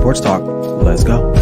Sports Talk. Let's go.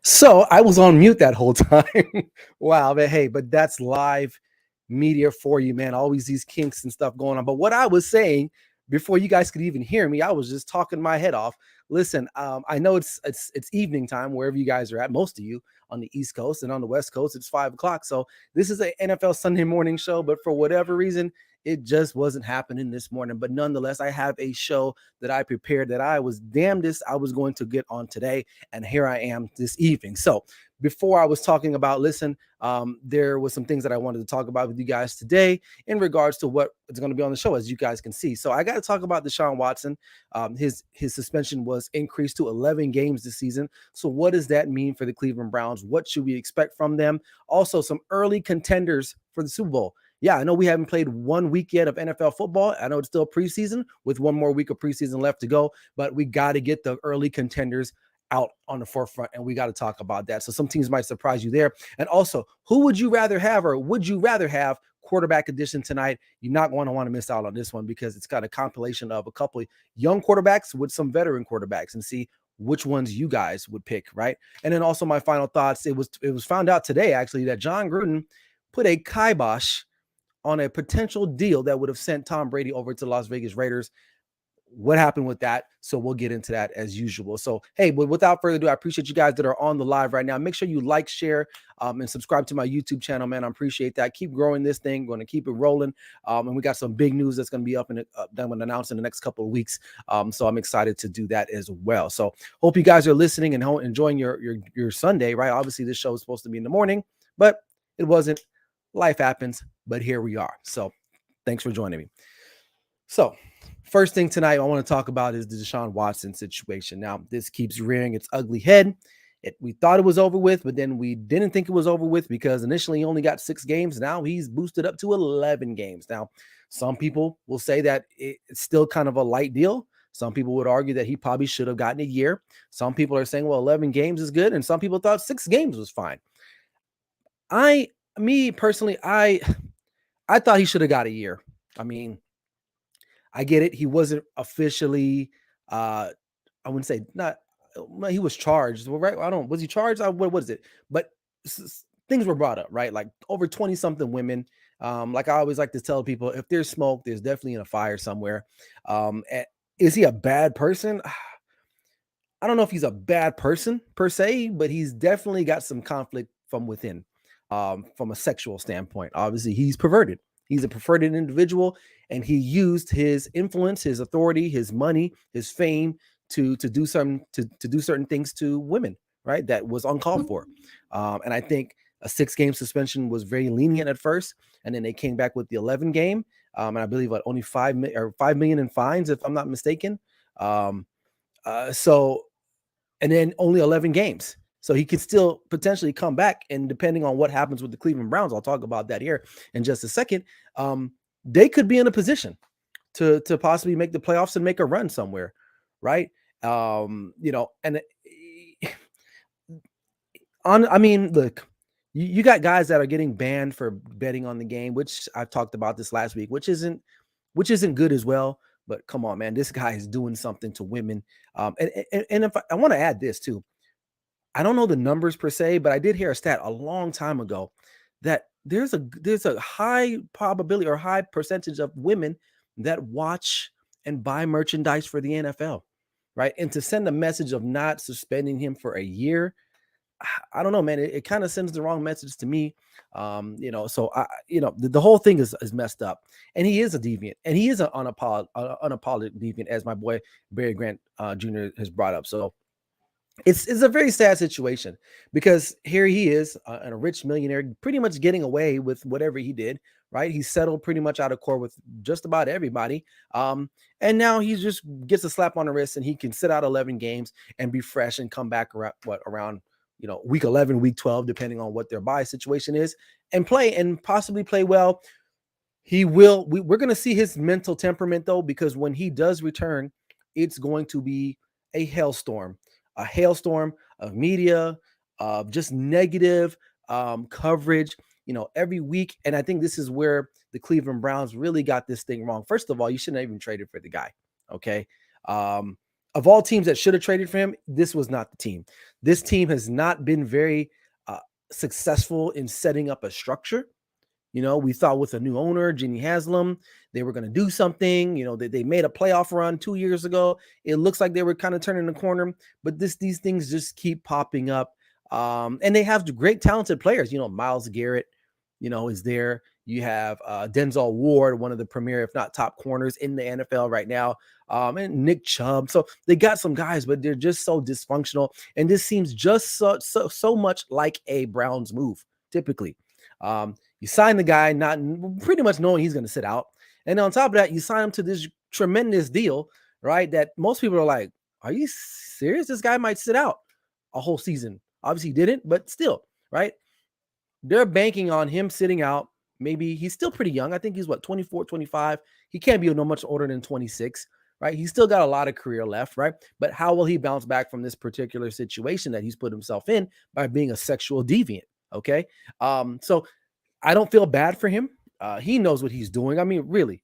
So I was on mute that whole time. Wow, but that's live media for you, man. Always these kinks and stuff going on. But what I was saying before you guys could even hear me, I was just talking my head off. Listen, I know it's evening time wherever you guys are at. Most of you on the East Coast, and on the West Coast, it's 5:00. So this is an NFL Sunday morning show. But for whatever reason, it just wasn't happening this morning. But nonetheless, I have a show that I prepared that I was damnedest I was going to get on today. And here I am this evening. So before I was talking about, listen, there was some things that I wanted to talk about with you guys today in regards to what is going to be on the show, as you guys can see. So I got to talk about Deshaun Watson. His suspension was increased to 11 games this season. So what does that mean for the Cleveland Browns? What should we expect from them? Also, some early contenders for the Super Bowl. Yeah, I know we haven't played 1 week yet of NFL football. I know it's still preseason with one more week of preseason left to go, but we got to get the early contenders out on the forefront, and we got to talk about that. So some teams might surprise you there. And also, who would you rather have, or would you rather have quarterback edition tonight? You're not going to want to miss out on this one because it's got a compilation of a couple of young quarterbacks with some veteran quarterbacks, and see which ones you guys would pick, right? And then also my final thoughts. It was found out today, actually, that John Gruden put a kibosh on a potential deal that would have sent Tom Brady over to Las Vegas Raiders. What happened with that? So we'll get into that as usual. So, hey, but without further ado, I appreciate you guys that are on the live right now. Make sure you like, share, and subscribe to my YouTube channel, man. I appreciate that. Keep growing this thing. Going to keep it rolling. And we got some big news that's going to be up and done and announced in the next couple of weeks. So I'm excited to do that as well. So hope you guys are listening and enjoying your Sunday, right? Obviously, this show is supposed to be in the morning, but it wasn't. Life happens, but here we are. So thanks for joining me. So first thing tonight I want to talk about is the Deshaun Watson situation. Now, this keeps rearing its ugly head. We thought it was over with, but then we didn't think it was over with because initially he only got 6 games. Now he's boosted up to 11 games. Now, some people will say that it's still kind of a light deal. Some people would argue that he probably should have gotten a year. Some people are saying, well, 11 games is good. And some people thought 6 games was fine. Me personally, I thought he should have got a year. I mean, I get it. He wasn't officially, I wouldn't say not. He was charged, right? Was he charged? What is it? But things were brought up, right? Like over 20 something women. Like I always like to tell people, if there's smoke, there's definitely a fire somewhere. Is he a bad person? I don't know if he's a bad person per se, but he's definitely got some conflict from within. From a sexual standpoint, obviously he's perverted. He's a perverted individual, and he used his influence, his authority, his money, his fame to do certain things to women, right? That was uncalled for. And I think a 6-game suspension was very lenient at first, and then they came back with the 11 game. And I believe only 5 million in fines, if I'm not mistaken. So, and then only 11 games. So he could still potentially come back. And depending on what happens with the Cleveland Browns, I'll talk about that here in just a second. They could be in a position to possibly make the playoffs and make a run somewhere, right? And I mean, look, you got guys that are getting banned for betting on the game, which I've talked about this last week, which isn't good as well. But come on, man, this guy is doing something to women. And if I want to add this too, I don't know the numbers per se, but I did hear a stat a long time ago that there's a high probability or high percentage of women that watch and buy merchandise for the NFL, right? And to send a message of not suspending him for a year, I don't know, man. It kind of sends the wrong message to me. So the whole thing is messed up. And he is a deviant, and he is an unapologetic deviant, as my boy Barry Grant Jr. has brought up. So it's a very sad situation, because here he is, a rich millionaire, pretty much getting away with whatever he did, right? He settled pretty much out of court with just about everybody. And now he just gets a slap on the wrist, and he can sit out 11 games and be fresh and come back around week 11, week 12, depending on what their bye situation is, and play and possibly play well. We're going to see his mental temperament, though, because when he does return, it's going to be a hailstorm of media, of just negative coverage, every week. And I think this is where the Cleveland Browns really got this thing wrong. First of all, you shouldn't have even traded for the guy. Okay. Of all teams that should have traded for him, this was not the team. This team has not been very successful in setting up a structure. We thought with a new owner, Jenny Haslam, they were going to do something. They made a playoff run 2 years ago. It looks like they were kind of turning the corner, but these things just keep popping up. And they have great talented players. Myles Garrett, is there. You have Denzel Ward, one of the premier, if not top corners in the NFL right now, and Nick Chubb. So they got some guys, but they're just so dysfunctional. And this seems just so much like a Browns move, typically. You sign the guy, not pretty much knowing he's going to sit out. And on top of that, you sign him to this tremendous deal, right? That most people are like, are you serious? This guy might sit out a whole season. Obviously he didn't, but still, right? They're banking on him sitting out. Maybe he's still pretty young. I think he's 24, 25. He can't be no much older than 26, right? He's still got a lot of career left, right? But how will he bounce back from this particular situation that he's put himself in by being a sexual deviant? Okay. So I don't feel bad for him. He knows what he's doing. I mean, really,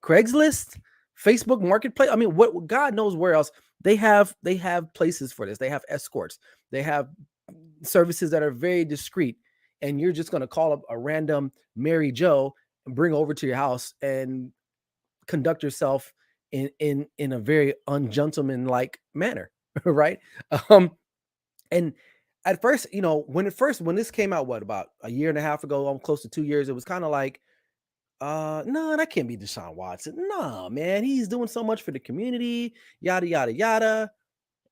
Craigslist, Facebook Marketplace. I mean, what God knows where else they have places for this. They have escorts. They have services that are very discreet, and you're just going to call up a random Mary Joe and bring over to your house and conduct yourself in a very ungentlemanlike manner, right? And at first, when this came out, about a year and a half ago, almost close to 2 years, it was kind of like, no, that can't be Deshaun Watson. No, man, he's doing so much for the community, yada, yada, yada.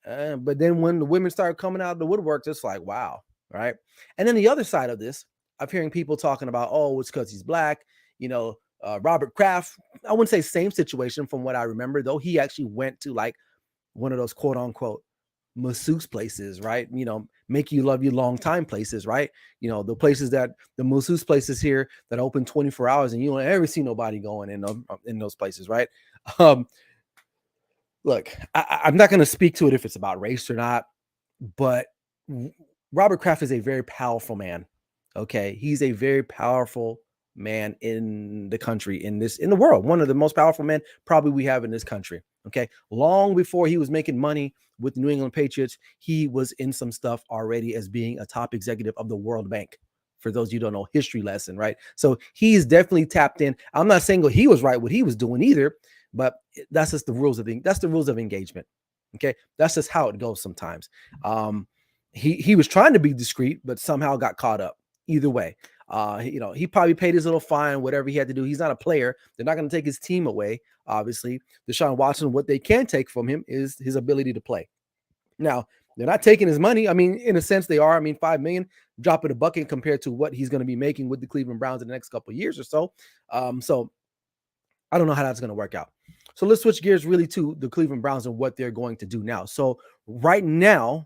But then when the women started coming out of the woodworks, it's like, wow, right? And then the other side of this, I'm hearing people talking about, oh, it's because he's black. Robert Kraft, I wouldn't say same situation from what I remember, though. He actually went to like one of those quote unquote masseuse places, right? Make you love you long time places, right? The places the masseuse places here that open 24 hours and you don't ever see nobody going in those places, right? Look, I'm not going to speak to it if it's about race or not, but Robert Kraft is a very powerful man. Okay. He's a very powerful man in the country, in the world. One of the most powerful men probably we have in this country. Okay. Long before he was making money with the New England Patriots, he was in some stuff already as being a top executive of the World Bank. For those you don't know, history lesson, right? So he's definitely tapped in. I'm not saying he was right what he was doing either, but that's just the rules of engagement. Okay. That's just how it goes sometimes. He was trying to be discreet, but somehow got caught up. Either way, he probably paid his little fine, whatever he had to do. He's not a player. They're not going to take his team away. Obviously, Deshaun Watson, what they can take from him is his ability to play. Now, they're not taking his money. I mean, in a sense, they are. I mean, $5 million, drop of the bucket compared to what he's going to be making with the Cleveland Browns in the next couple of years or so. So I don't know how that's going to work out. So let's switch gears really to the Cleveland Browns and what they're going to do now. So right now,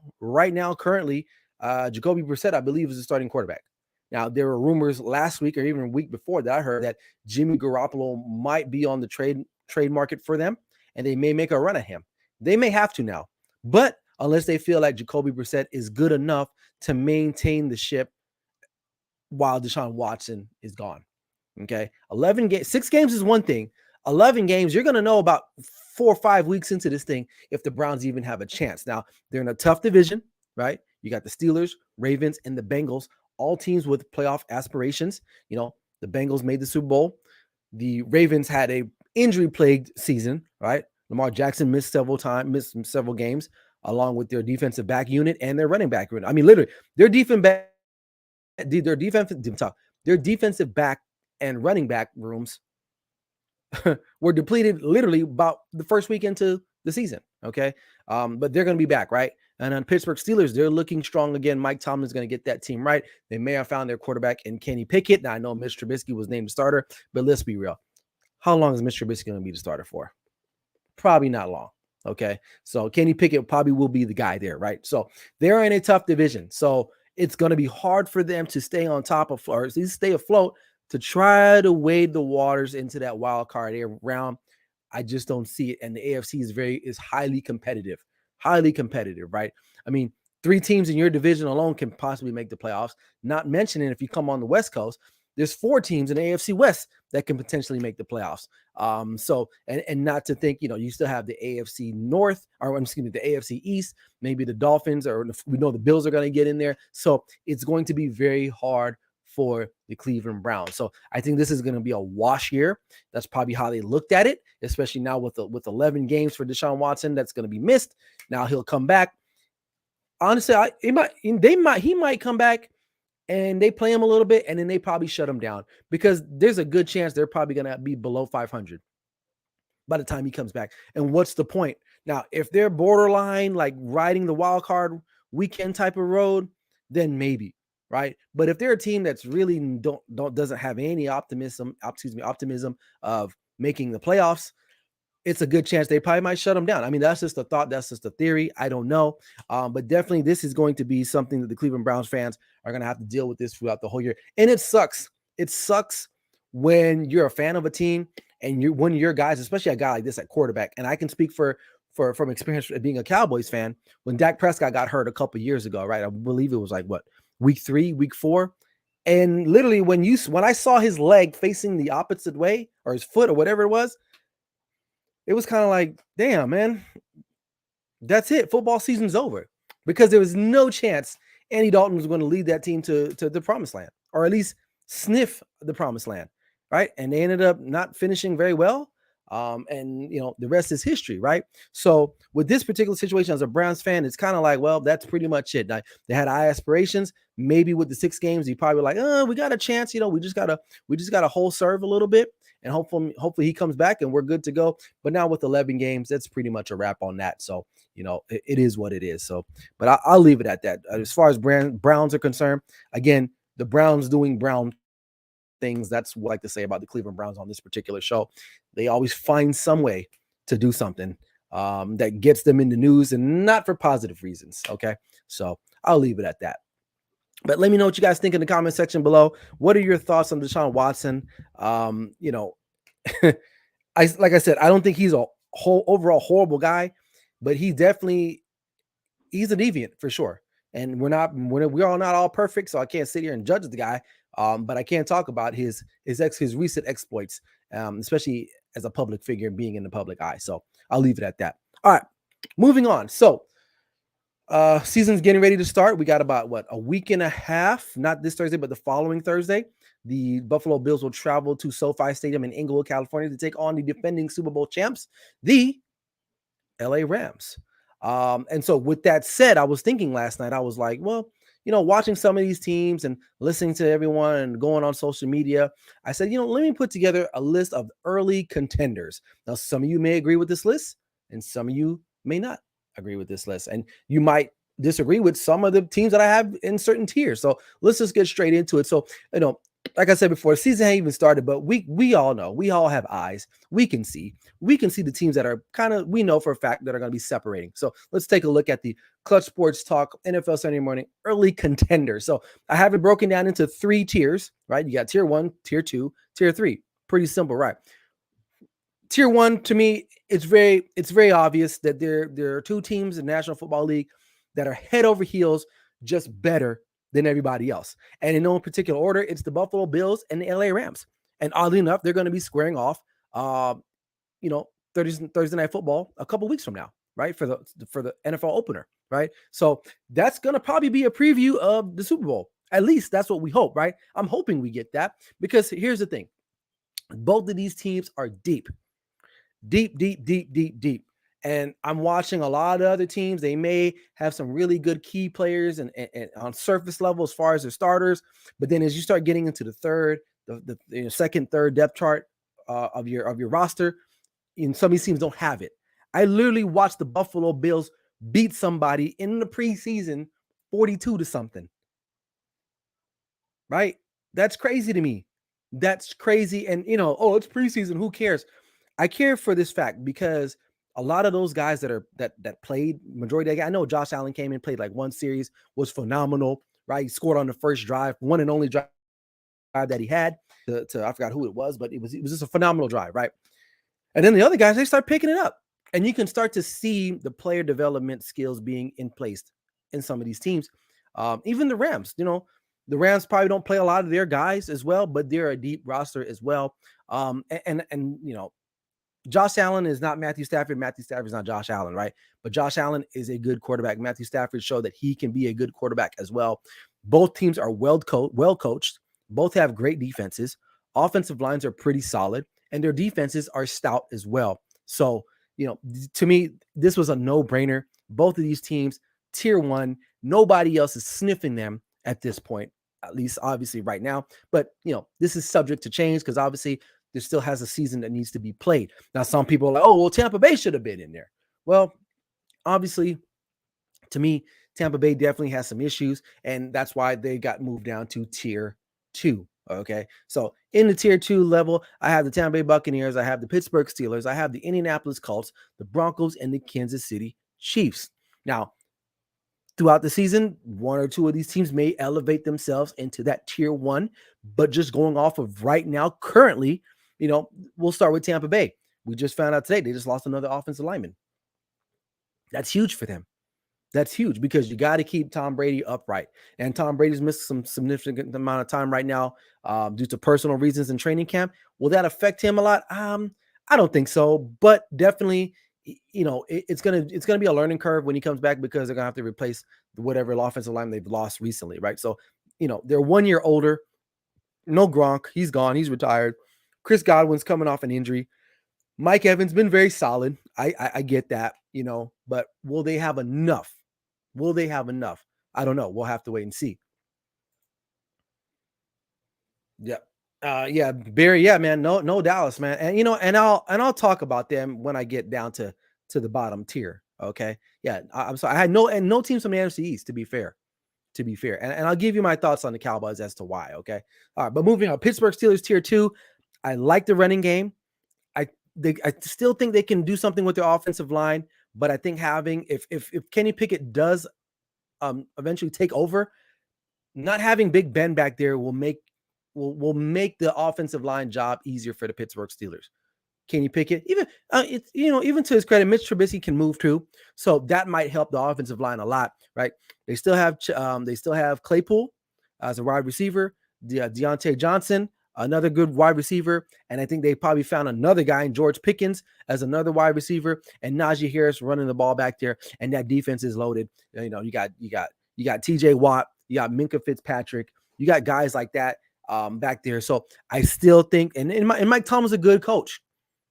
currently, Jacoby Brissett, I believe, is the starting quarterback. Now, there were rumors last week or even a week before that I heard that Jimmy Garoppolo might be on the trade market for them, and they may make a run at him. They may have to now, but unless they feel like Jacoby Brissett is good enough to maintain the ship while Deshaun Watson is gone. Okay, 6 games is one thing. 11 games, you're going to know about 4 or 5 weeks into this thing if the Browns even have a chance. Now, they're in a tough division, right? You got the Steelers, Ravens, and the Bengals, all teams with playoff aspirations. You know, the Bengals made the Super Bowl. The Ravens had a injury-plagued season, right? Lamar Jackson missed several games, along with their defensive back unit and their running back unit. I mean, literally, their defensive back and running back rooms were depleted literally about the first week into the season. Okay. But they're going to be back, right? And on Pittsburgh Steelers, they're looking strong again. Mike Tomlin's going to get that team right. They may have found their quarterback in Kenny Pickett. Now, I know Mitch Trubisky was named the starter, but let's be real. How long is Mitch Trubisky going to be the starter for? Probably not long. Okay. So Kenny Pickett probably will be the guy there, right? So they're in a tough division. So it's going to be hard for them to stay on top of, or at least stay afloat, to try to wade the waters into that wild card round. I just don't see it. And the AFC is highly competitive, right? I mean, 3 teams in your division alone can possibly make the playoffs. Not mentioning if you come on the West Coast, there's 4 teams in the AFC West that can potentially make the playoffs. So not to think, you still have the AFC North, or excuse me, the AFC East, maybe the Dolphins, or we know the Bills are going to get in there. So it's going to be very hard for the Cleveland Browns. So I think this is going to be a wash year. That's probably how they looked at it, especially now with 11 games for Deshaun Watson that's going to be missed. Now he'll come back. Honestly, he might come back and they play him a little bit, and then they probably shut him down, because there's a good chance they're probably going to be below 500 by the time he comes back. And what's the point? Now, if they're borderline, like riding the wild card weekend type of road, then maybe, right? But if they're a team that's really doesn't have any optimism of making the playoffs, it's a good chance they probably might shut them down. I mean, that's just a thought. That's just a theory. I don't know. But definitely this is going to be something that the Cleveland Browns fans are going to have to deal with this throughout the whole year. And it sucks. It sucks when you're a fan of a team and one of your guys, especially a guy like this at quarterback. And I can speak from experience being a Cowboys fan. When Dak Prescott got hurt a couple of years ago, right? I believe it was like week 3, week 4. And literally when I saw his leg facing the opposite way, or his foot or whatever it was kind of like, damn, man, that's it. Football season's over, because there was no chance Andy Dalton was going to lead that team to the promised land, or at least sniff the promised land, right? And they ended up not finishing very well. And the rest is history, right? So with this particular situation, as a Browns fan, it's kind of like, well, that's pretty much it. They had high aspirations. Maybe with the 6 games, you probably like, we got a chance. We just gotta hold serve a little bit. And hopefully he comes back and we're good to go. But now with 11 games, that's pretty much a wrap on that. So, it is what it is. So, but I'll leave it at that. As far as Browns are concerned, again, the Browns doing Brown things. That's what I like to say about the Cleveland Browns on this particular show. They always find some way to do something that gets them in the news, and not for positive reasons. Okay. So I'll leave it at that. But let me know what you guys think in the comment section below. What are your thoughts on Deshaun Watson? Like I said, I don't think he's a overall horrible guy, but he's a deviant for sure. And we're all not all perfect, so I can't sit here and judge the guy. But I can talk about his recent exploits, especially as a public figure being in the public eye. So I'll leave it at that. All right, moving on. So season's getting ready to start. We got about a week and a half, not this Thursday, but the following Thursday. The Buffalo Bills will travel to SoFi Stadium in Inglewood, California, to take on the defending Super Bowl champs, the LA Rams. And so with that said, I was thinking last night, I was like, well, watching some of these teams and listening to everyone and going on social media, I said, let me put together a list of early contenders. Now, some of you may agree with this list and some of you may not agree with this list. And you might disagree with some of the teams that I have in certain tiers. So let's just get straight into it. So, like I said before, the season ain't even started, but we all know, we all have eyes. We can see the teams that are kind of, we know for a fact that are going to be separating. So let's take a look at the Clutch Sports Talk NFL Sunday morning early contenders. So I have it broken down into 3 tiers, right? You got tier 1, tier 2, tier 3. Pretty simple, right? Tier 1, to me, it's very obvious that there are 2 teams in the National Football League that are head over heels just better than everybody else. And in no particular order, it's the Buffalo Bills and the LA Rams. And oddly enough, they're going to be squaring off Thursday Night Football a couple weeks from now, right? For the NFL opener, right? So that's going to probably be a preview of the Super Bowl. At least that's what we hope, right? I'm hoping we get that, because here's the thing. Both of these teams are deep. And I'm watching a lot of other teams. They may have some really good key players and on surface level as far as their starters. But then as you start getting into the second, third depth chart of your roster, and some of these teams don't have it. I literally watched the Buffalo Bills beat somebody in the preseason 42 to something. Right? That's crazy to me. That's crazy. And it's preseason. Who cares? I care for this fact because a lot of those guys that played majority of the game, I know Josh Allen came in, played like one series, was phenomenal, right? He scored on the first drive, one and only drive that he had to I forgot who it was, but it was just a phenomenal drive, right? And then the other guys, they start picking it up. And you can start to see the player development skills being in place in some of these teams. Even the Rams, the Rams probably don't play a lot of their guys as well, but they're a deep roster as well. And Josh Allen is not Matthew Stafford. Matthew Stafford is not Josh Allen, right? But Josh Allen is a good quarterback. Matthew Stafford showed that he can be a good quarterback as well. Both teams are well coached. Both have great defenses. Offensive lines are pretty solid, and their defenses are stout as well. So, to me, this was a no-brainer. Both of these teams, tier 1, nobody else is sniffing them at this point, at least obviously right now. But, this is subject to change because obviously there still has a season that needs to be played. Now, some people are like, oh, well, Tampa Bay should have been in there. Well, obviously, to me, Tampa Bay definitely has some issues, and that's why they got moved down to tier 2. Okay. So in the tier 2 level, I have the Tampa Bay Buccaneers, I have the Pittsburgh Steelers, I have the Indianapolis Colts, the Broncos, and the Kansas City Chiefs. Now, throughout the season, 1 or 2 of these teams may elevate themselves into that tier 1, but just going off of right now, currently, we'll start with Tampa Bay. We just found out today they just lost another offensive lineman. That's huge for them. That's huge because you got to keep Tom Brady upright. And Tom Brady's missed some significant amount of time right now due to personal reasons in training camp. Will that affect him a lot? I don't think so, but definitely, it's gonna be a learning curve when he comes back because they're gonna have to replace whatever offensive line they've lost recently, right? So, they're 1 year older. No Gronk, he's gone, he's retired. Chris Godwin's coming off an injury. Mike Evans been very solid. I get that, but will they have enough? Will they have enough? I don't know. We'll have to wait and see. Yeah. Yeah, Barry. Yeah, man. No Dallas, man. And and I'll talk about them when I get down to the bottom tier. Okay. Yeah. I'm sorry. I had no teams from the NFC East, to be fair. And I'll give you my thoughts on the Cowboys as to why. Okay. All right. But moving on, Pittsburgh Steelers tier 2. I like the running game. I still think they can do something with their offensive line, but I think having if Kenny Pickett does eventually take over, not having Big Ben back there will make the offensive line job easier for the Pittsburgh Steelers. Kenny Pickett, even to his credit, Mitch Trubisky can move too, so that might help the offensive line a lot, right? They still have Claypool as a wide receiver, Deontay Johnson, another good wide receiver, and I think they probably found another guy in George Pickens as another wide receiver, and Najee Harris running the ball back there, and that defense is loaded. You got T.J. Watt, you got Minkah Fitzpatrick, you got guys like that back there. So I still think, and Mike Tomlin's a good coach,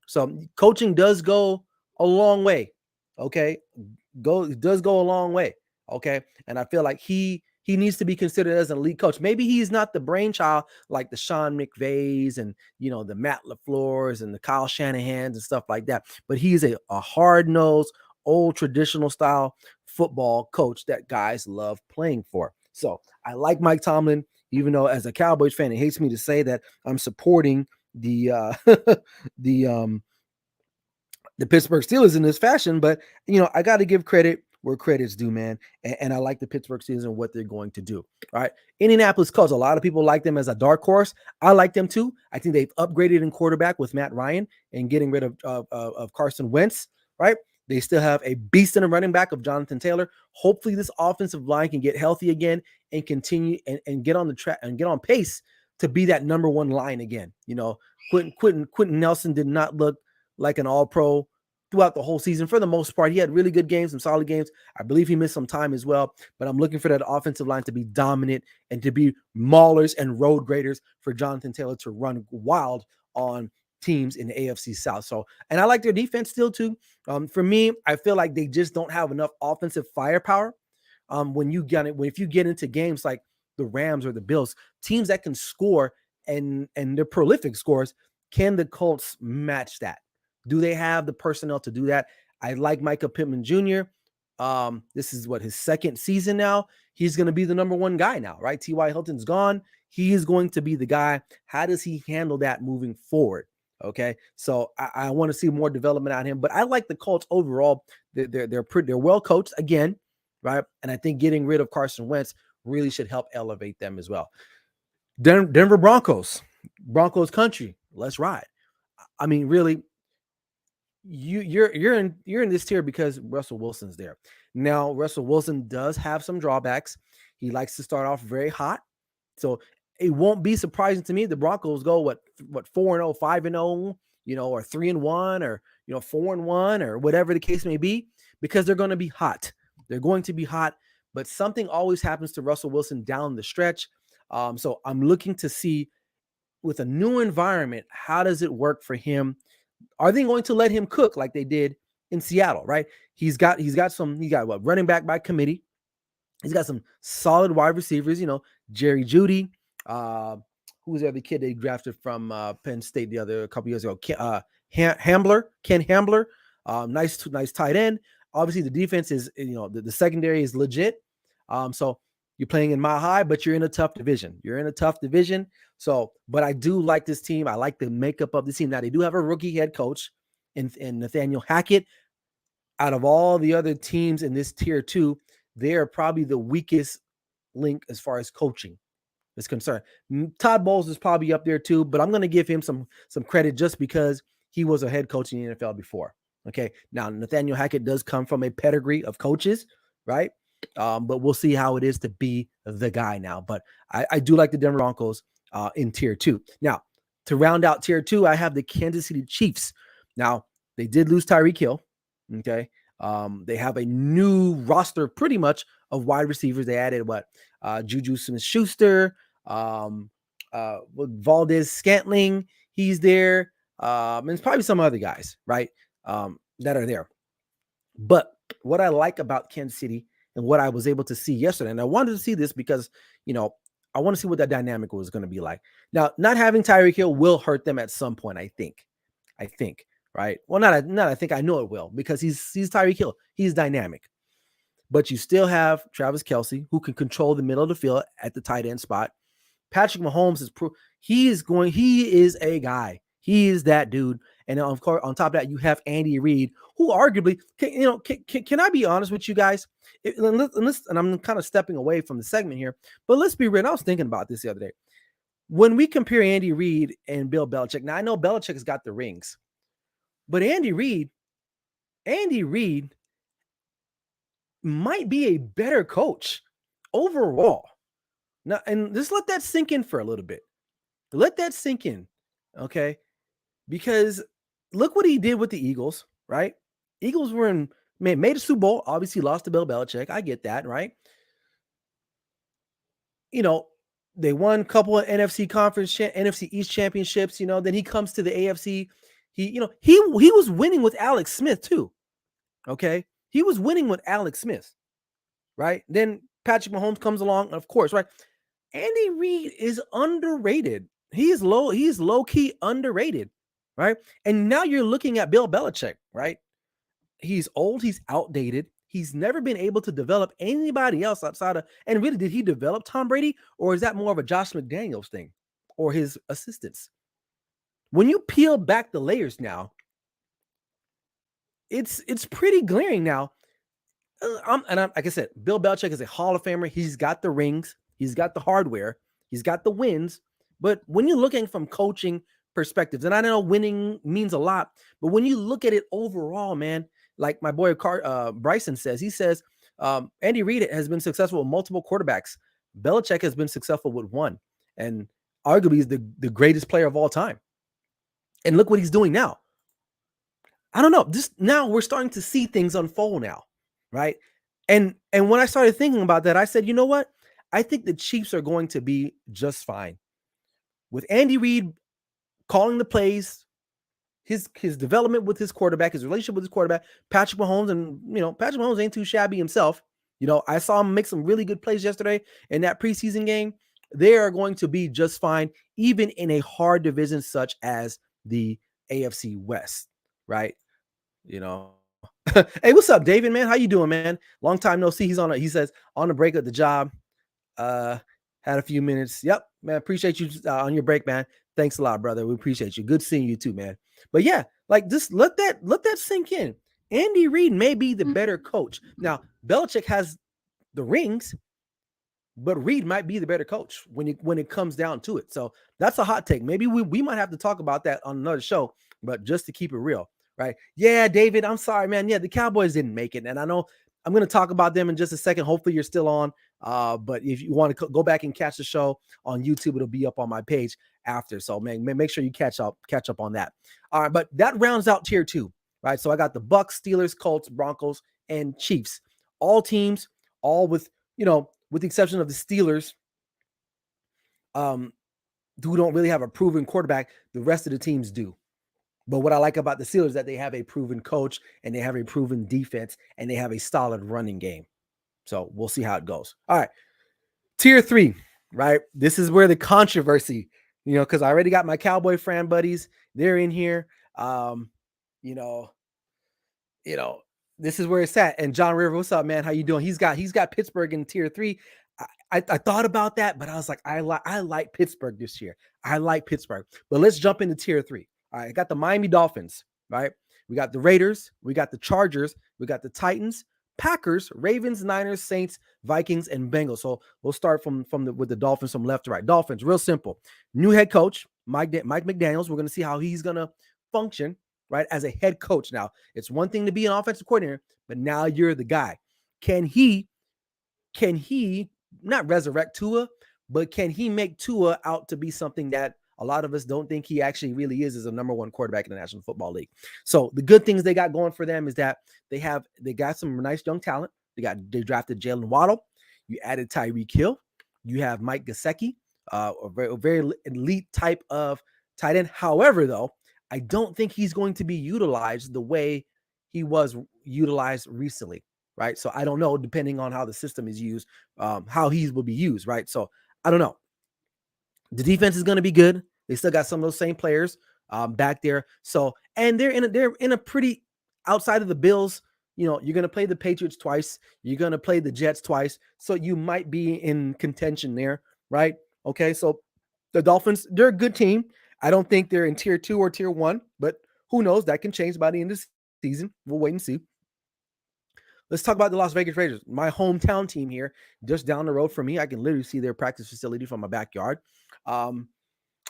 so coaching does go a long way. Okay, does go a long way. Okay, and I feel like he needs to be considered as an elite coach. Maybe he's not the brainchild like the Sean McVays and the Matt LaFleurs and the Kyle Shanahans and stuff like that. But he's a hard-nosed, old traditional style football coach that guys love playing for. So I like Mike Tomlin, even though as a Cowboys fan, it hates me to say that I'm supporting the the the Pittsburgh Steelers in this fashion, but I got to give credit where credit's due, man. And I like the Pittsburgh Steelers and what they're going to do. All right. Indianapolis Colts, a lot of people like them as a dark horse. I like them too. I think they've upgraded in quarterback with Matt Ryan and getting rid of Carson Wentz, right? They still have a beast in the running back of Jonathan Taylor. Hopefully this offensive line can get healthy again and continue and get on the track and get on pace to be that number one line again. Quentin Nelson did not look like an all-pro throughout the whole season. For the most part, he had really good games, some solid games. I believe he missed some time as well, but I'm looking for that offensive line to be dominant and to be maulers and road graders for Jonathan Taylor to run wild on teams in the AFC South. So, and I like their defense still too. For me, I feel like they just don't have enough offensive firepower. If you get into games like the Rams or the Bills, teams that can score and they're prolific scores, can the Colts match that? Do they have the personnel to do that? I like Micah Pittman Jr. This is his second season now. He's going to be the number one guy now, right? T.Y. Hilton's gone. He is going to be the guy. How does he handle that moving forward? Okay, so I want to see more development out of him. But I like the Colts overall. They're well coached again, right? And I think getting rid of Carson Wentz really should help elevate them as well. Denver Broncos country. Let's ride. I mean, really. You're in this tier because Russell Wilson's there. Now, Russell Wilson does have some drawbacks. He likes to start off very hot. So it won't be surprising to me the Broncos go what 4-0, 5-0, or 3-1 or 4-1 or whatever the case may be, because they're going to be hot. They're going to be hot, but something always happens to Russell Wilson down the stretch. So I'm looking to see with a new environment, how does it work for him? Are they going to let him cook like they did in Seattle, right? He's got running back by committee. He's got some solid wide receivers, Jerry Jeudy. Who was the other kid they drafted from Penn State a couple years ago? Ken Hambler. Nice tight end. Obviously, the defense is, the secondary is legit. So you're playing in Mile High, but you're in a tough division. So, but I do like this team. I like the makeup of the team. Now, they do have a rookie head coach in Nathaniel Hackett. Out of all the other teams in this tier 2, they are probably the weakest link as far as coaching is concerned. Todd Bowles is probably up there too, but I'm going to give him some credit just because he was a head coach in the NFL before. Okay. Now, Nathaniel Hackett does come from a pedigree of coaches, right? But we'll see how it is to be the guy now. But I do like the Denver Broncos in tier 2. Now, to round out tier 2, I have the Kansas City Chiefs. Now, they did lose Tyreek Hill. Okay. They have a new roster pretty much of wide receivers. They added Juju Smith-Schuster, Valdez Scantling. He's there. And it's probably some other guys, right? That are there. But what I like about Kansas City and what I was able to see yesterday, and I wanted to see this because, I want to see what that dynamic was going to be like. Now, not having Tyreek Hill will hurt them at some point, I think. Right? Well, I think, I know it will, because he's Tyreek Hill. He's dynamic. But you still have Travis Kelce, who can control the middle of the field at the tight end spot. Patrick Mahomes he is a guy. He is that dude. And of course, on top of that, you have Andy Reid, who arguably, can I be honest with you guys? And I'm kind of stepping away from the segment here, but let's be real. I was thinking about this the other day. When we compare Andy Reid and Bill Belichick, now I know Belichick has got the rings, but Andy Reid might be a better coach overall. Now, and just let that sink in for a little bit. Let that sink in, okay? Because look what he did with the Eagles, right? Eagles made a Super Bowl, obviously lost to Bill Belichick. I get that, right? They won a couple of NFC East championships, then he comes to the AFC. He was winning with Alex Smith too. Okay. He was winning with Alex Smith, right? Then Patrick Mahomes comes along, of course, right? Andy Reid is underrated. He's low key underrated, right? And now you're looking at Bill Belichick, right? He's old. He's outdated. He's never been able to develop anybody else outside of. And really, did he develop Tom Brady, or is that more of a Josh McDaniels thing, or his assistants? When you peel back the layers now, it's pretty glaring now. Like I said, Bill Belichick is a Hall of Famer. He's got the rings. He's got the hardware. He's got the wins. But when you're looking from coaching perspectives, and I know winning means a lot, but when you look at it overall, man, like my boy Bryson says, he says Andy Reid has been successful with multiple quarterbacks. Belichick has been successful with one, and arguably is the greatest player of all time. And look what he's doing now. I don't know. Just now we're starting to see things unfold now, right? And when I started thinking about that, I said, you know what? I think the Chiefs are going to be just fine. With Andy Reid calling the plays, his development with his quarterback, his relationship with his quarterback, Patrick Mahomes, and Patrick Mahomes ain't too shabby himself. I saw him make some really good plays yesterday in that preseason game. They are going to be just fine, even in a hard division such as the AFC West, right? Hey, what's up, David, man? How you doing, man? Long time no see. He says on the break at the job. Had a few minutes. Yep, man. Appreciate you on your break, man. Thanks a lot, brother. We appreciate you. Good seeing you too, man. But yeah, like just let that sink in. Andy Reid may be the better coach. Now, Belichick has the rings, but Reid might be the better coach when it comes down to it. So that's a hot take. Maybe we might have to talk about that on another show, but just to keep it real, right? Yeah, David, I'm sorry, man. Yeah, the Cowboys didn't make it. And I know I'm going to talk about them in just a second. Hopefully you're still on. But if you want to go back and catch the show on YouTube, it'll be up on my page after. So man, make sure you catch up on that. All right, but that rounds out tier 2, right? So I got the Bucs, Steelers, Colts, Broncos, and Chiefs. All teams, all with the exception of the Steelers, who don't really have a proven quarterback. The rest of the teams do. But what I like about the Steelers is that they have a proven coach, and they have a proven defense, and they have a solid running game. So we'll see how it goes. All right. Tier 3, right? This is where the controversy, because I already got my Cowboy fan buddies. They're in here. This is where it's at. And John River, what's up, man? How you doing? He's got Pittsburgh in tier 3. I thought about that, but I was like, I like Pittsburgh this year. I like Pittsburgh. But let's jump into tier 3. All right, I got the Miami Dolphins, right? We got the Raiders, we got the Chargers, we got the Titans, Packers, Ravens, Niners, Saints, Vikings, and Bengals. So we'll start with the Dolphins from left to right. Dolphins, real simple. New head coach, Mike McDaniels. We're going to see how he's going to function, right, as a head coach. Now, it's one thing to be an offensive coordinator, but now you're the guy. Can he not resurrect Tua, but can he make Tua out to be something that a lot of us don't think he actually really is a number 1 quarterback in the National Football League? So the good things they got going for them is that they got some nice young talent. They drafted Jalen Waddle. You added Tyreek Hill. You have Mike Gesicki, a very elite type of tight end. However, though, I don't think he's going to be utilized the way he was utilized recently, right? So I don't know, depending on how the system is used, how he will be used, right? So I don't know. The defense is going to be good. They still got some of those same players back there. So, and they're in a pretty, outside of the Bills, you're going to play the Patriots twice. You're going to play the Jets twice. So you might be in contention there, right? Okay, so the Dolphins, they're a good team. I don't think they're in tier 2 or tier 1, but who knows? That can change by the end of the season. We'll wait and see. Let's talk about the Las Vegas Raiders, my hometown team here, just down the road from me. I can literally see their practice facility from my backyard.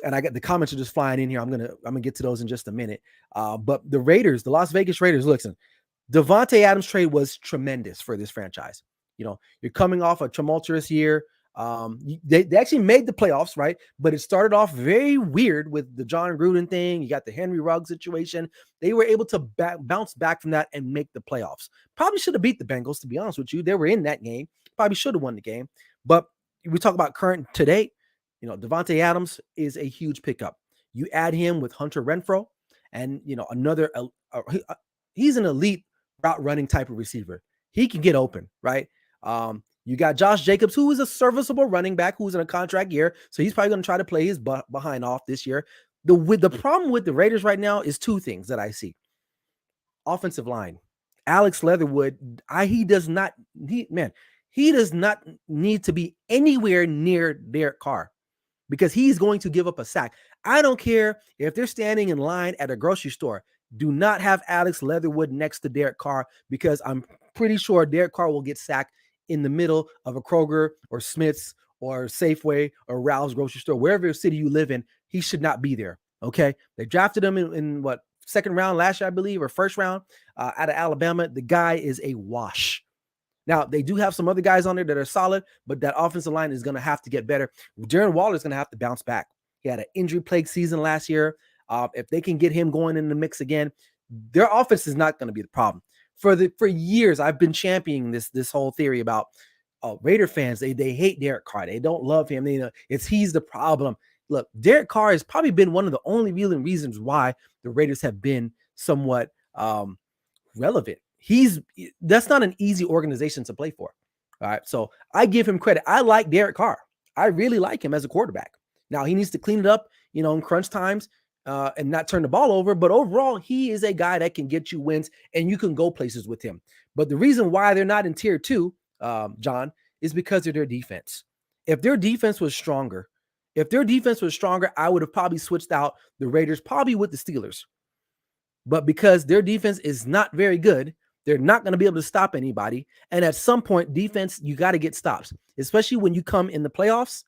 And I got the comments are just flying in here. I'm gonna get to those in just a minute. But the Raiders, the Las Vegas Raiders, listen, Devontae Adams trade was tremendous for this franchise. You're coming off a tumultuous year. They actually made the playoffs, right? But it started off very weird with the John Gruden thing. You got the Henry Ruggs situation. They were able to bounce back from that and make the playoffs. Probably should have beat the Bengals, to be honest with you. They were in that game. Probably should have won the game. But we talk about current today. Devontae Adams is a huge pickup. You add him with Hunter Renfrow, and he's an elite route running type of receiver. He can get open, right? You got Josh Jacobs, who is a serviceable running back, who's in a contract year, so he's probably going to try to play his behind off this year. The problem with the Raiders right now is 2 things that I see: offensive line Alex Leatherwood, he does not need to be anywhere near Derek Carr because he's going to give up a sack. I don't care if they're standing in line at a grocery store. Do not have Alex Leatherwood next to Derek Carr because I'm pretty sure Derek Carr will get sacked in the middle of a Kroger or Smith's or Safeway or Ralph's grocery store, wherever city you live in. He should not be there. Okay. They drafted him in what, second round last year, I believe, or first round out of Alabama. The guy is a wash. Now, they do have some other guys on there that are solid, but that offensive line is going to have to get better. Darren Waller is going to have to bounce back. He had an injury-plagued season last year. If they can get him going in the mix again, their offense is not going to be the problem. For years, I've been championing this whole theory about Raider fans. They hate Derek Carr. They don't love him. He's the problem. Look, Derek Carr has probably been one of the only reasons why the Raiders have been somewhat relevant. That's not an easy organization to play for. All right. So I give him credit. I like Derek Carr. I really like him as a quarterback. Now he needs to clean it up, in crunch times and not turn the ball over. But overall, he is a guy that can get you wins and you can go places with him. But the reason why they're not in tier 2, John, is because of their defense. If their defense was stronger, I would have probably switched out the Raiders, probably with the Steelers. But because their defense is not very good, they're not going to be able to stop anybody. And at some point, defense, you got to get stops, especially when you come in the playoffs.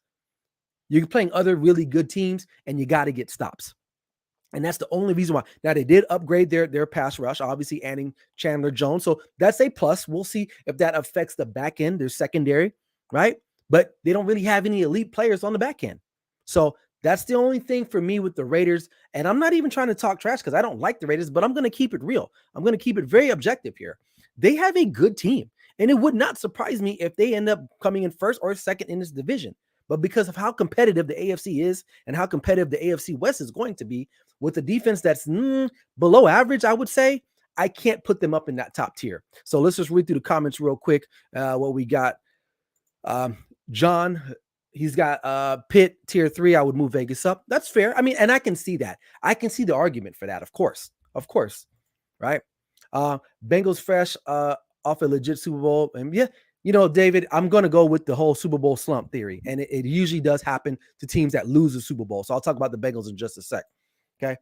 You're playing other really good teams, and you got to get stops. And that's the only reason why. Now, they did upgrade their pass rush, obviously adding Chandler Jones. So that's a plus. We'll see if that affects the back end, their secondary, right? But they don't really have any elite players on the back end. So that's the only thing for me with the Raiders. And I'm not even trying to talk trash because I don't like the Raiders, but I'm going to keep it real. I'm going to keep it very objective here. They have a good team, and it would not surprise me if they end up coming in first or second in this division. But because of how competitive the AFC is and how competitive the AFC West is going to be with a defense that's below average, I would say, I can't put them up in that top tier. So let's just read through the comments real quick. What we got. John, he's got Pitt tier 3. I would move Vegas up. That's fair. I mean, and I can see that. I can see the argument for that. Of course. Right. Bengals fresh off a legit Super Bowl. And yeah, David, I'm going to go with the whole Super Bowl slump theory. And it usually does happen to teams that lose the Super Bowl. So I'll talk about the Bengals in just a sec. Okay.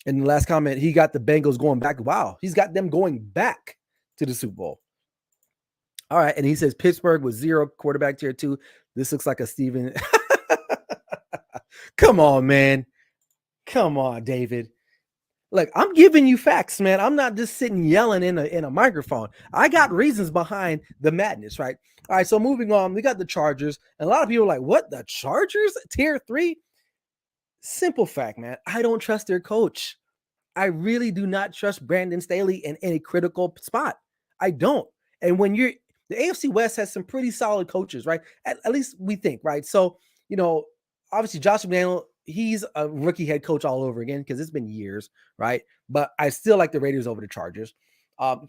In the last comment, he got the Bengals going back. Wow. He's got them going back to the Super Bowl. All right. And he says Pittsburgh was 0 quarterback tier 2. This looks like a Steven. Come on, man. Come on, David. Look, I'm giving you facts, man. I'm not just sitting yelling in a microphone. I got reasons behind the madness, right? All right, so moving on, we got the Chargers. And a lot of people are like, what, the Chargers? Tier 3? Simple fact, man. I don't trust their coach. I really do not trust Brandon Staley in a critical spot. I don't. And when the AFC West has some pretty solid coaches, right? At least we think, right? So, obviously Josh McDaniel, he's a rookie head coach all over again because it's been years, right? But I still like the Raiders over the Chargers.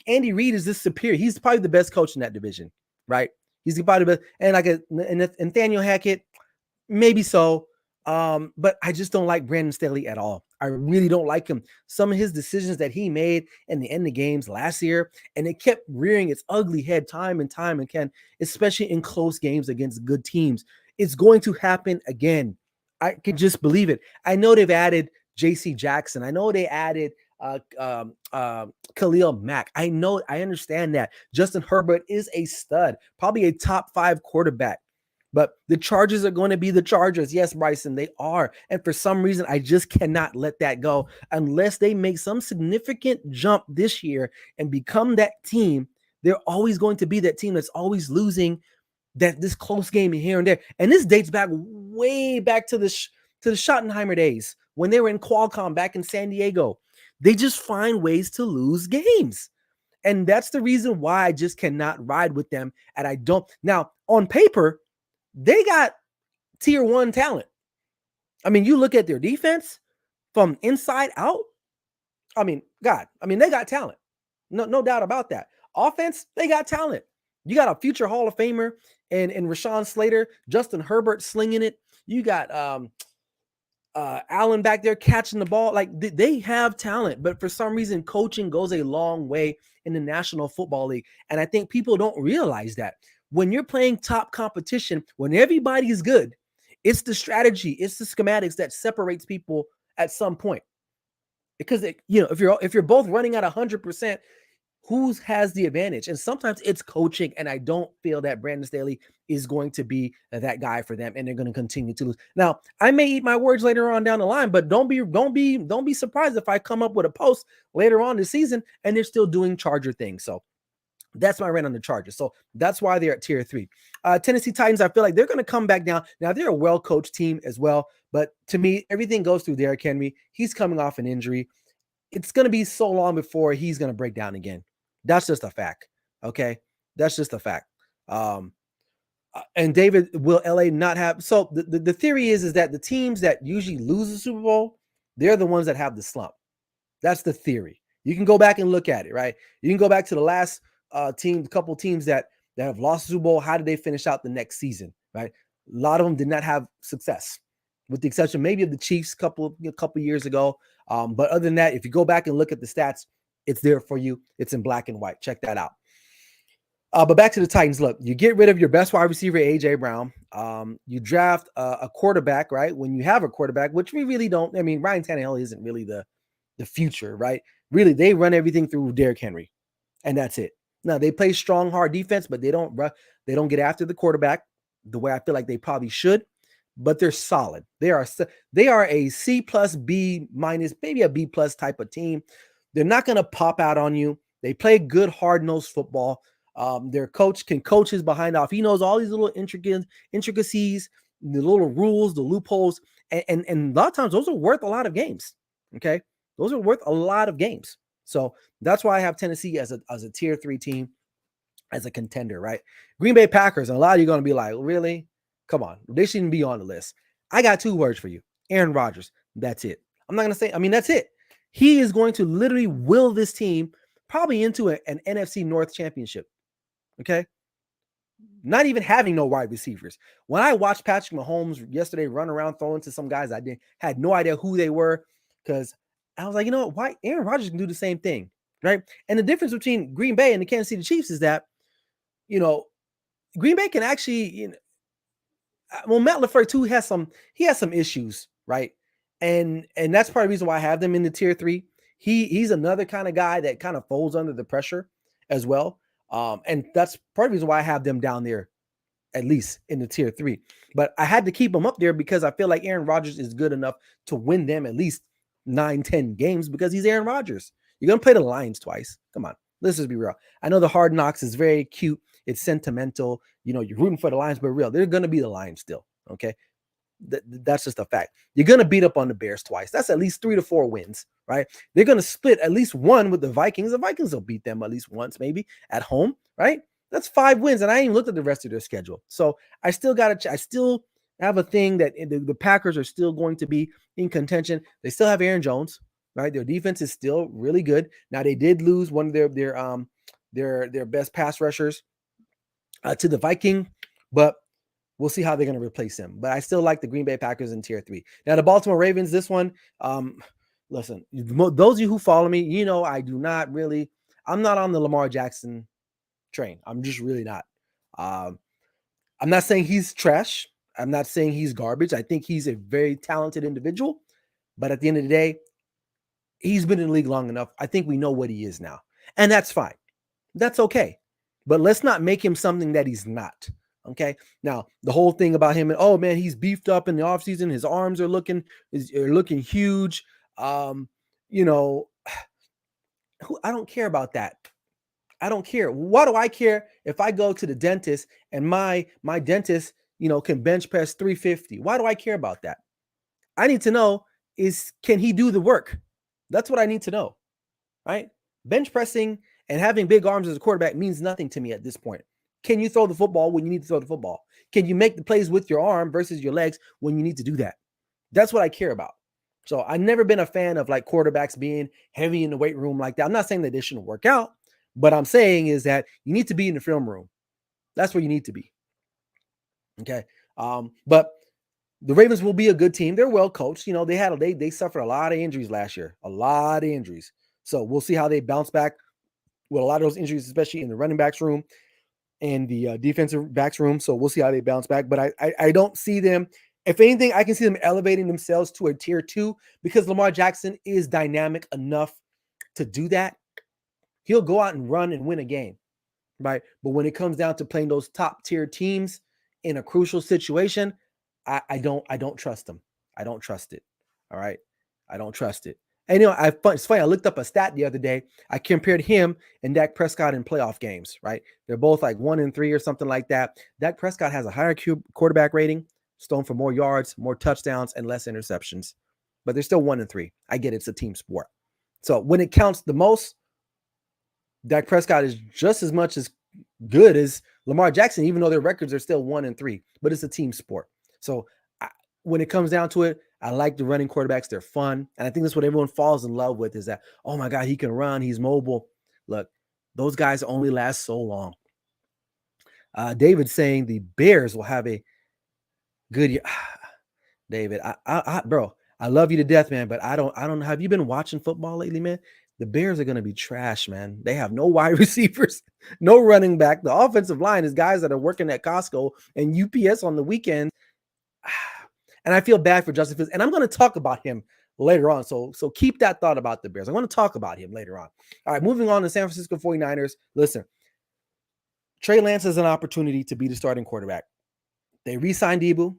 Andy Reid is this superior. He's probably the best coach in that division, right? He's probably the best. And Nathaniel Hackett, maybe so. But I just don't like Brandon Staley at all. I really don't like him. Some of his decisions that he made in the end of games last year, and it kept rearing its ugly head time and time again, especially in close games against good teams. It's going to happen again. I can just believe it. I know they've added J.C. Jackson. I know they added Khalil Mack. I understand that. Justin Herbert is a stud, probably a top 5 quarterback. But the Chargers are going to be the Chargers. Yes, Bryson, they are. And for some reason, I just cannot let that go unless they make some significant jump this year and become that team. They're always going to be that team that's always losing this close game here and there. And this dates back way back to the Schottenheimer days when they were in Qualcomm back in San Diego. They just find ways to lose games. And that's the reason why I just cannot ride with them. And I don't. Now, on paper, they got tier 1 talent. I mean, you look at their defense from inside out. I mean, they got talent. No doubt about that. Offense, they got talent. You got a future Hall of Famer and Rashawn Slater, Justin Herbert slinging it. You got Allen back there catching the ball. Like they have talent, but for some reason, coaching goes a long way in the National Football League. And I think people don't realize that when you're playing top competition, when everybody is good, it's the strategy, it's the schematics that separates people at some point. Because if you're both running at 100%, who has the advantage? And sometimes it's coaching, and I don't feel that Brandon Staley is going to be that guy for them, and they're going to continue to lose. Now, I may eat my words later on down the line, but don't be surprised if I come up with a post later on this season and they're still doing Charger things. So that's my rant on the Chargers. So that's why they're at tier 3. Tennessee Titans, I feel like they're going to come back down. Now, they're a well-coached team as well, but to me, everything goes through Derrick Henry. He's coming off an injury. It's going to be so long before he's going to break down again. That's just a fact. Okay. That's just a fact. And David, will LA not have? So the theory is that the teams that usually lose the Super Bowl, they're the ones that have the slump. That's the theory. You can go back and look at it, right? You can go back to the last couple teams that have lost the Super Bowl. How did they finish out the next season, right? A lot of them did not have success, with the exception maybe of the Chiefs a couple years ago. But other than that, if you go back and look at the stats, it's there for you. It's in black and white. Check that out. But back to the Titans. Look, you get rid of your best wide receiver, A.J. Brown. You draft a quarterback, right? When you have a quarterback, which we really don't. I mean, Ryan Tannehill isn't really the future, right? Really, they run everything through Derrick Henry, and that's it. Now, they play strong, hard defense, but they don't get after the quarterback the way I feel like they probably should. But they're solid. They are a C+, B-, maybe a B+ type of team. They're not going to pop out on you. They play good, hard-nosed football. Their coach can coach his behind off. He knows all these little intricacies, the little rules, the loopholes, and a lot of times those are worth a lot of games. Okay, those are worth a lot of games. So that's why I have Tennessee as a tier 3 team, as a contender, right? Green Bay Packers, and a lot of you are going to be like, really? Come on, they shouldn't be on the list. I got 2 words for you: Aaron Rodgers. That's it. I'm not going to say. I mean, that's it. He is going to literally will this team probably into an NFC North championship. Okay. Not even having no wide receivers. When I watched Patrick Mahomes yesterday run around throwing to some guys, had no idea who they were, because I was like, you know what? Why Aaron Rodgers can do the same thing, right? And the difference between Green Bay and the Kansas City Chiefs is that, Green Bay can actually, Matt LaFleur too has some issues, right? And that's part of the reason why I have them in the tier 3. He's another kind of guy that kind of folds under the pressure as well. And that's part of the reason why I have them down there, at least in the tier 3. But I had to keep them up there because I feel like Aaron Rodgers is good enough to win them at least 9-10 games, because he's Aaron Rodgers. You're going to play the Lions twice. Come on, let's just be real. I know the Hard Knocks is very cute. It's sentimental. You're rooting for the Lions, but real, they're going to be the Lions still. Okay. That's just a fact. You're going to beat up on the Bears twice. That's at least 3 to 4 wins, right? They're going to split at least one with the Vikings. The Vikings will beat them at least once, maybe at home, right? That's 5 wins. And I ain't even looked at the rest of their schedule. So I still have a thing that the Packers are still going to be in contention. They still have Aaron Jones, right? Their defense is still really good. Now, they did lose one of their best pass rushers to the Viking, but we'll see how they're going to replace him. But I still like the Green Bay Packers in tier 3. Now, the Baltimore Ravens, this one, listen, those of you who follow me, I'm not on the Lamar Jackson train. I'm just really not. I'm not saying he's trash. I'm not saying he's garbage. I think he's a very talented individual. But at the end of the day, he's been in the league long enough. I think we know what he is now. And that's fine. That's okay. But let's not make him something that he's not. Okay. Now, the whole thing about him, and oh man, he's beefed up in the offseason. His arms are looking huge. I don't care about that. I don't care. Why do I care if I go to the dentist and my dentist, can bench press 350? Why do I care about that? I need to know can he do the work? That's what I need to know, right? Bench pressing and having big arms as a quarterback means nothing to me at this point. Can you throw the football when you need to throw the football? Can you make the plays with your arm versus your legs when you need to do that? That's what I care about. So I've never been a fan of like quarterbacks being heavy in the weight room like that. I'm not saying that they shouldn't work out, but I'm saying is that you need to be in the film room. That's where you need to be. Okay. But The Ravens will be a good team. They're well coached. You know, they suffered a lot of injuries last year, a lot of injuries. So we'll see how they bounce back with a lot of those injuries, especially in the running backs room and the defensive backs room. So we'll see how they bounce back. But I don't see them. If anything, I can see them elevating themselves to a tier 2 because Lamar Jackson is dynamic enough to do that. He'll go out and run and win a game, right? But when it comes down to playing those top tier teams in a crucial situation, I don't trust him. I don't trust it. All right. I don't trust it. And it's funny. I looked up a stat the other day. I compared him and Dak Prescott in playoff games, right? They're both like 1-3 or something like that. Dak Prescott has a higher quarterback rating, thrown for more yards, more touchdowns, and less interceptions. But they're still 1-3. I get it's a team sport. So when it counts the most, Dak Prescott is just as much as good as Lamar Jackson, even though their records are still 1-3. But it's a team sport. So when it comes down to it, I like the running quarterbacks. They're fun. And I think that's what everyone falls in love with is that, oh my God, he can run. He's mobile. Look, those guys only last so long. David saying the Bears will have a good year. David, bro, I love you to death, man, but I don't know. Have you been watching football lately, man? The Bears are going to be trash, man. They have no wide receivers, no running back. The offensive line is guys that are working at Costco and UPS on the weekend. And I feel bad for Justin Fields. And I'm going to talk about him later on. So keep that thought about the Bears. I want to talk about him later on. All right, moving on to San Francisco 49ers. Listen, Trey Lance has an opportunity to be the starting quarterback. They re-signed Debo.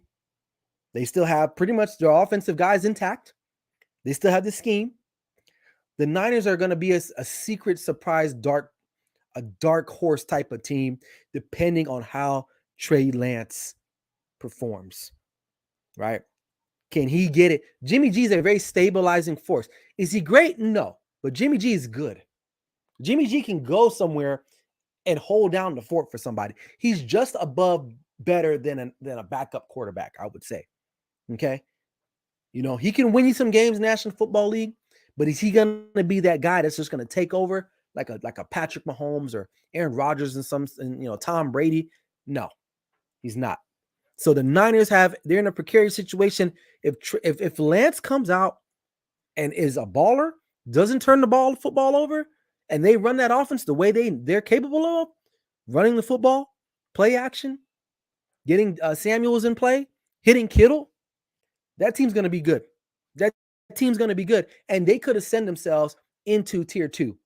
They still have pretty much their offensive guys intact. They still have the scheme. The Niners are going to be a secret surprise, a dark horse type of team, depending on how Trey Lance performs, right? Can he get it? Jimmy G is a very stabilizing force. Is he great? No, but Jimmy G is good. Jimmy G can go somewhere and hold down the fort for somebody. He's just above better than a backup quarterback, I would say. Okay. You know, he can win you some games in the National Football League, but is he going to be that guy that's just going to take over like a Patrick Mahomes or Aaron Rodgers and Tom Brady? No, he's not. So the Niners they're in a precarious situation. If Lance comes out and is a baller, doesn't turn the football over, and they run that offense the way they're capable of running the football, play action, getting Samuels in play, hitting Kittle, that team's going to be good. That team's going to be good. And they could ascend themselves into tier 2.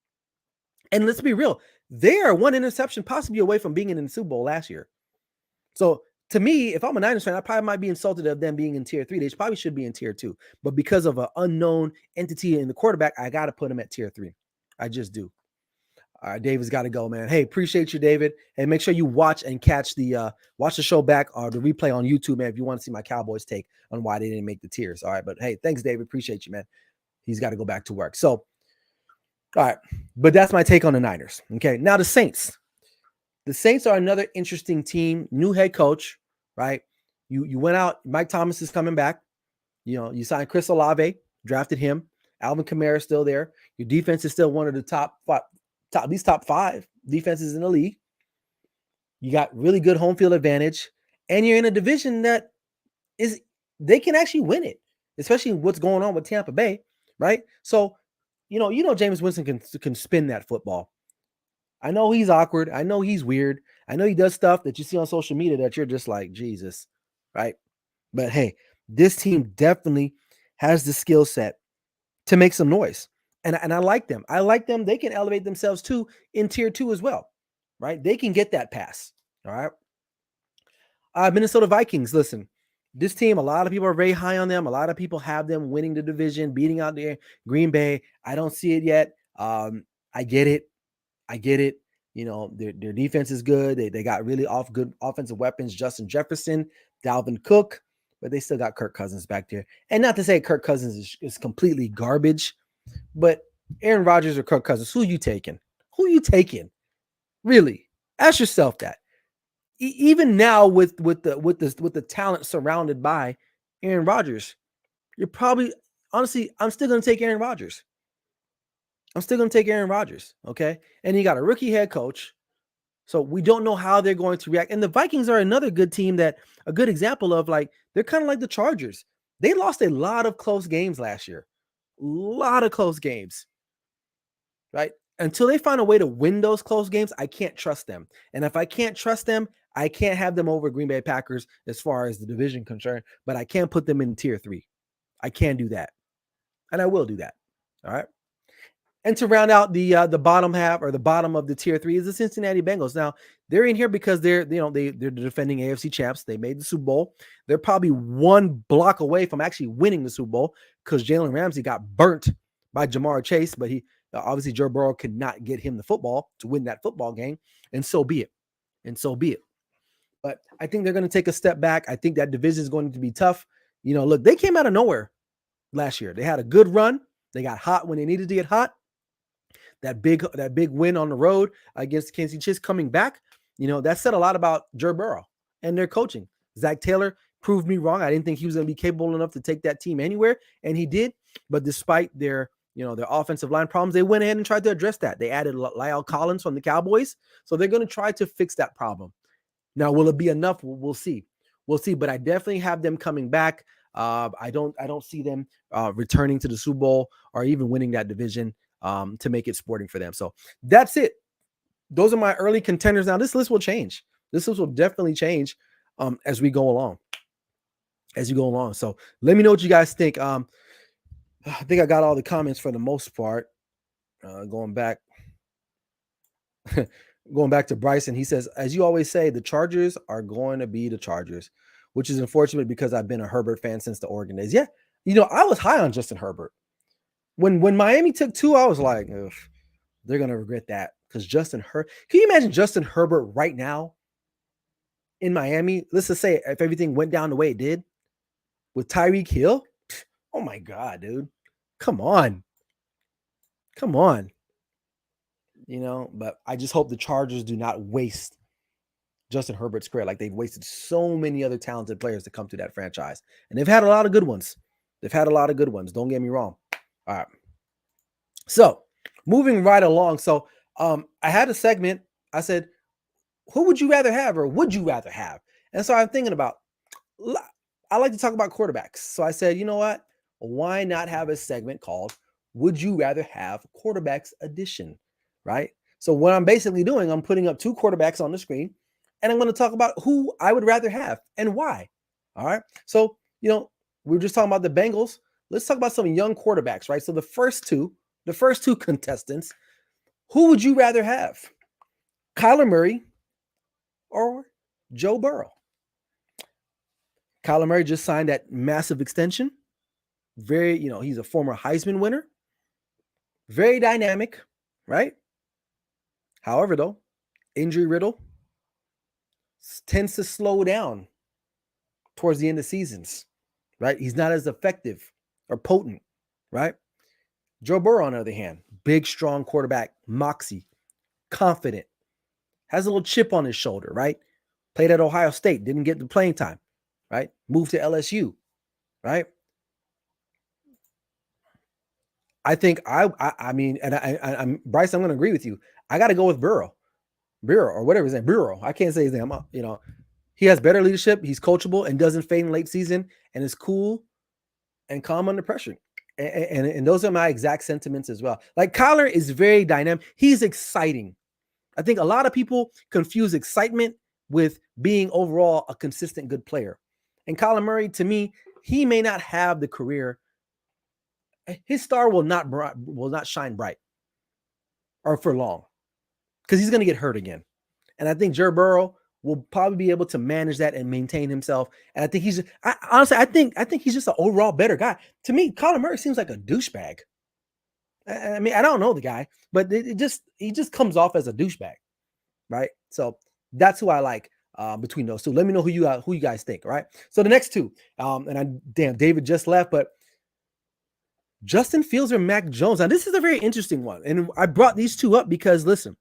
And let's be real, they are one interception possibly away from being in the Super Bowl last year. So to me, if I'm a Niners fan, I probably might be insulted of them being in tier 3. They probably should be in tier 2. But because of an unknown entity in the quarterback, I got to put them at tier 3. I just do. All right, David's got to go, man. Hey, appreciate you, David. And make sure you watch and catch watch the show back or the replay on YouTube, man, if you want to see my Cowboys take on why they didn't make the tiers. All right, but hey, thanks, David. Appreciate you, man. He's got to go back to work. So, all right, but that's my take on the Niners. Okay, now the Saints. The Saints are another interesting team. New head coach, right? You went out. Mike Thomas is coming back. You signed Chris Olave, drafted him. Alvin Kamara is still there. Your defense is still one of the top 5 defenses in the league. You got really good home field advantage, and you're in a division that they can actually win it, especially what's going on with Tampa Bay, right? So, Jameis Winston can spin that football. I know he's awkward. I know he's weird. I know he does stuff that you see on social media that you're just like, Jesus, right? But hey, this team definitely has the skill set to make some noise. And I like them. They can elevate themselves too in tier 2 as well, right? They can get that pass. All right. Minnesota Vikings. Listen, this team, a lot of people are very high on them. A lot of people have them winning the division, beating out the Green Bay. I don't see it yet. I get it. Their defense is good. They got really good offensive weapons. Justin Jefferson, Dalvin Cook, but they still got Kirk Cousins back there. And not to say Kirk Cousins is completely garbage, but Aaron Rodgers or Kirk Cousins, who are you taking? Really? Ask yourself that. Even now with the talent surrounded by Aaron Rodgers, you're probably honestly, I'm still going to take Aaron Rodgers. Okay. And you got a rookie head coach So we don't know how they're going to react. And the Vikings are another good team that a good example of like they're kind of like the Chargers. They lost a lot of close games last year. A lot of close games, right? Until they find a way to win those close games, I can't trust them. And if I can't trust them, I can't have them over Green Bay Packers as far as the division concerned, but I can't put them in tier 3. I can do that. And I will do that. All right. And to round out the bottom half or the bottom of the tier 3 is the Cincinnati Bengals. Now they're in here because they're the defending AFC champs. They made the Super Bowl. They're probably one block away from actually winning the Super Bowl because Jalen Ramsey got burnt by Jamar Chase, but he obviously Joe Burrow could not get him the football to win that football game, and so be it. And so be it. But I think they're going to take a step back. I think that division is going to be tough. Look, they came out of nowhere last year. They had a good run. They got hot when they needed to get hot. That big win on the road against Kansas City Chiefs coming back, that said a lot about Joe Burrow and their coaching. Zach Taylor proved me wrong. I didn't think he was going to be capable enough to take that team anywhere, and he did. But despite their offensive line problems, they went ahead and tried to address that. They added Lyle Collins from the Cowboys, so they're going to try to fix that problem. Now, will it be enough? We'll see. We'll see. But I definitely have them coming back. I don't see them returning to the Super Bowl or even winning that division. To make it sporting for them. So that's it. Those are my early contenders. Now this list will change. This list will definitely change as we go along. So let me know what you guys think. I think I got all the comments for the most part. Going back to Bryson, he says, as you always say, the Chargers are going to be the Chargers, which is unfortunate because I've been a Herbert fan since the Oregon days. Yeah, I was high on Justin Herbert. When Miami took 2, I was like, they're going to regret that because Justin Herbert. Can you imagine Justin Herbert right now in Miami? Let's just say if everything went down the way it did with Tyreek Hill. Oh, my God, dude. Come on. But I just hope the Chargers do not waste Justin Herbert's career like they've wasted so many other talented players to come to that franchise. And they've had a lot of good ones. Don't get me wrong. All right. So moving right along. So I had a segment. I said, who would you rather have or would you rather have? And so I'm thinking about, I like to talk about quarterbacks. So I said, you know what? Why not have a segment called Would You Rather Have Quarterbacks Edition? Right? So what I'm basically doing, I'm putting up 2 quarterbacks on the screen and I'm going to talk about who I would rather have and why. All right. So, we were just talking about the Bengals. Let's talk about some young quarterbacks, right? So the first two contestants, who would you rather have? Kyler Murray or Joe Burrow? Kyler Murray just signed that massive extension. Very, he's a former Heisman winner. Very dynamic, right? However, though, injury riddle tends to slow down towards the end of seasons, right? He's not as effective or potent, right? Joe Burrow, on the other hand, big, strong quarterback, moxie, confident, has a little chip on his shoulder, right? Played at Ohio State, didn't get the playing time, right? Moved to LSU, right? I think I'm Bryce. I'm going to agree with you. I got to go with Burrow or whatever his name. Burrow. I can't say his name. He has better leadership. He's coachable and doesn't fade in late season and is cool and calm under pressure. And those are my exact sentiments as well. Like Kyler is very dynamic. He's exciting. I think a lot of people confuse excitement with being overall a consistent good player. And Kyler Murray, to me, he may not have the career. His star will not shine bright or for long because he's going to get hurt again. And I think Joe Burrow will probably be able to manage that and maintain himself. And I think I think he's just an overall better guy. To me, Kyler Murray seems like a douchebag. I mean, I don't know the guy, but he just comes off as a douchebag, right? So that's who I like between those two. Let me know who you guys think, right? So the next two, David just left, but Justin Fields or Mac Jones. Now this is a very interesting one, and I brought these two up because listen,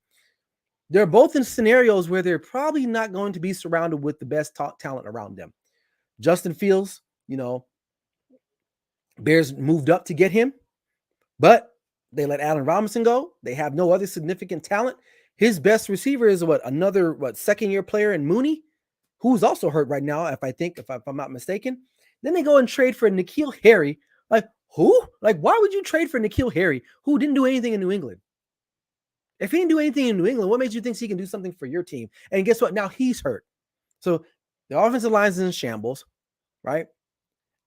they're both in scenarios where they're probably not going to be surrounded with the best top talent around them. Justin Fields, Bears moved up to get him, but they let Allen Robinson go. They have no other significant talent. His best receiver is another second-year player in Mooney, who's also hurt right now, if I'm not mistaken. Then they go and trade for N'Keal Harry. Like, who? Like, why would you trade for N'Keal Harry, who didn't do anything in New England? If he didn't do anything in New England, what makes you think he can do something for your team? And guess what? Now he's hurt. So the offensive line is in shambles, right?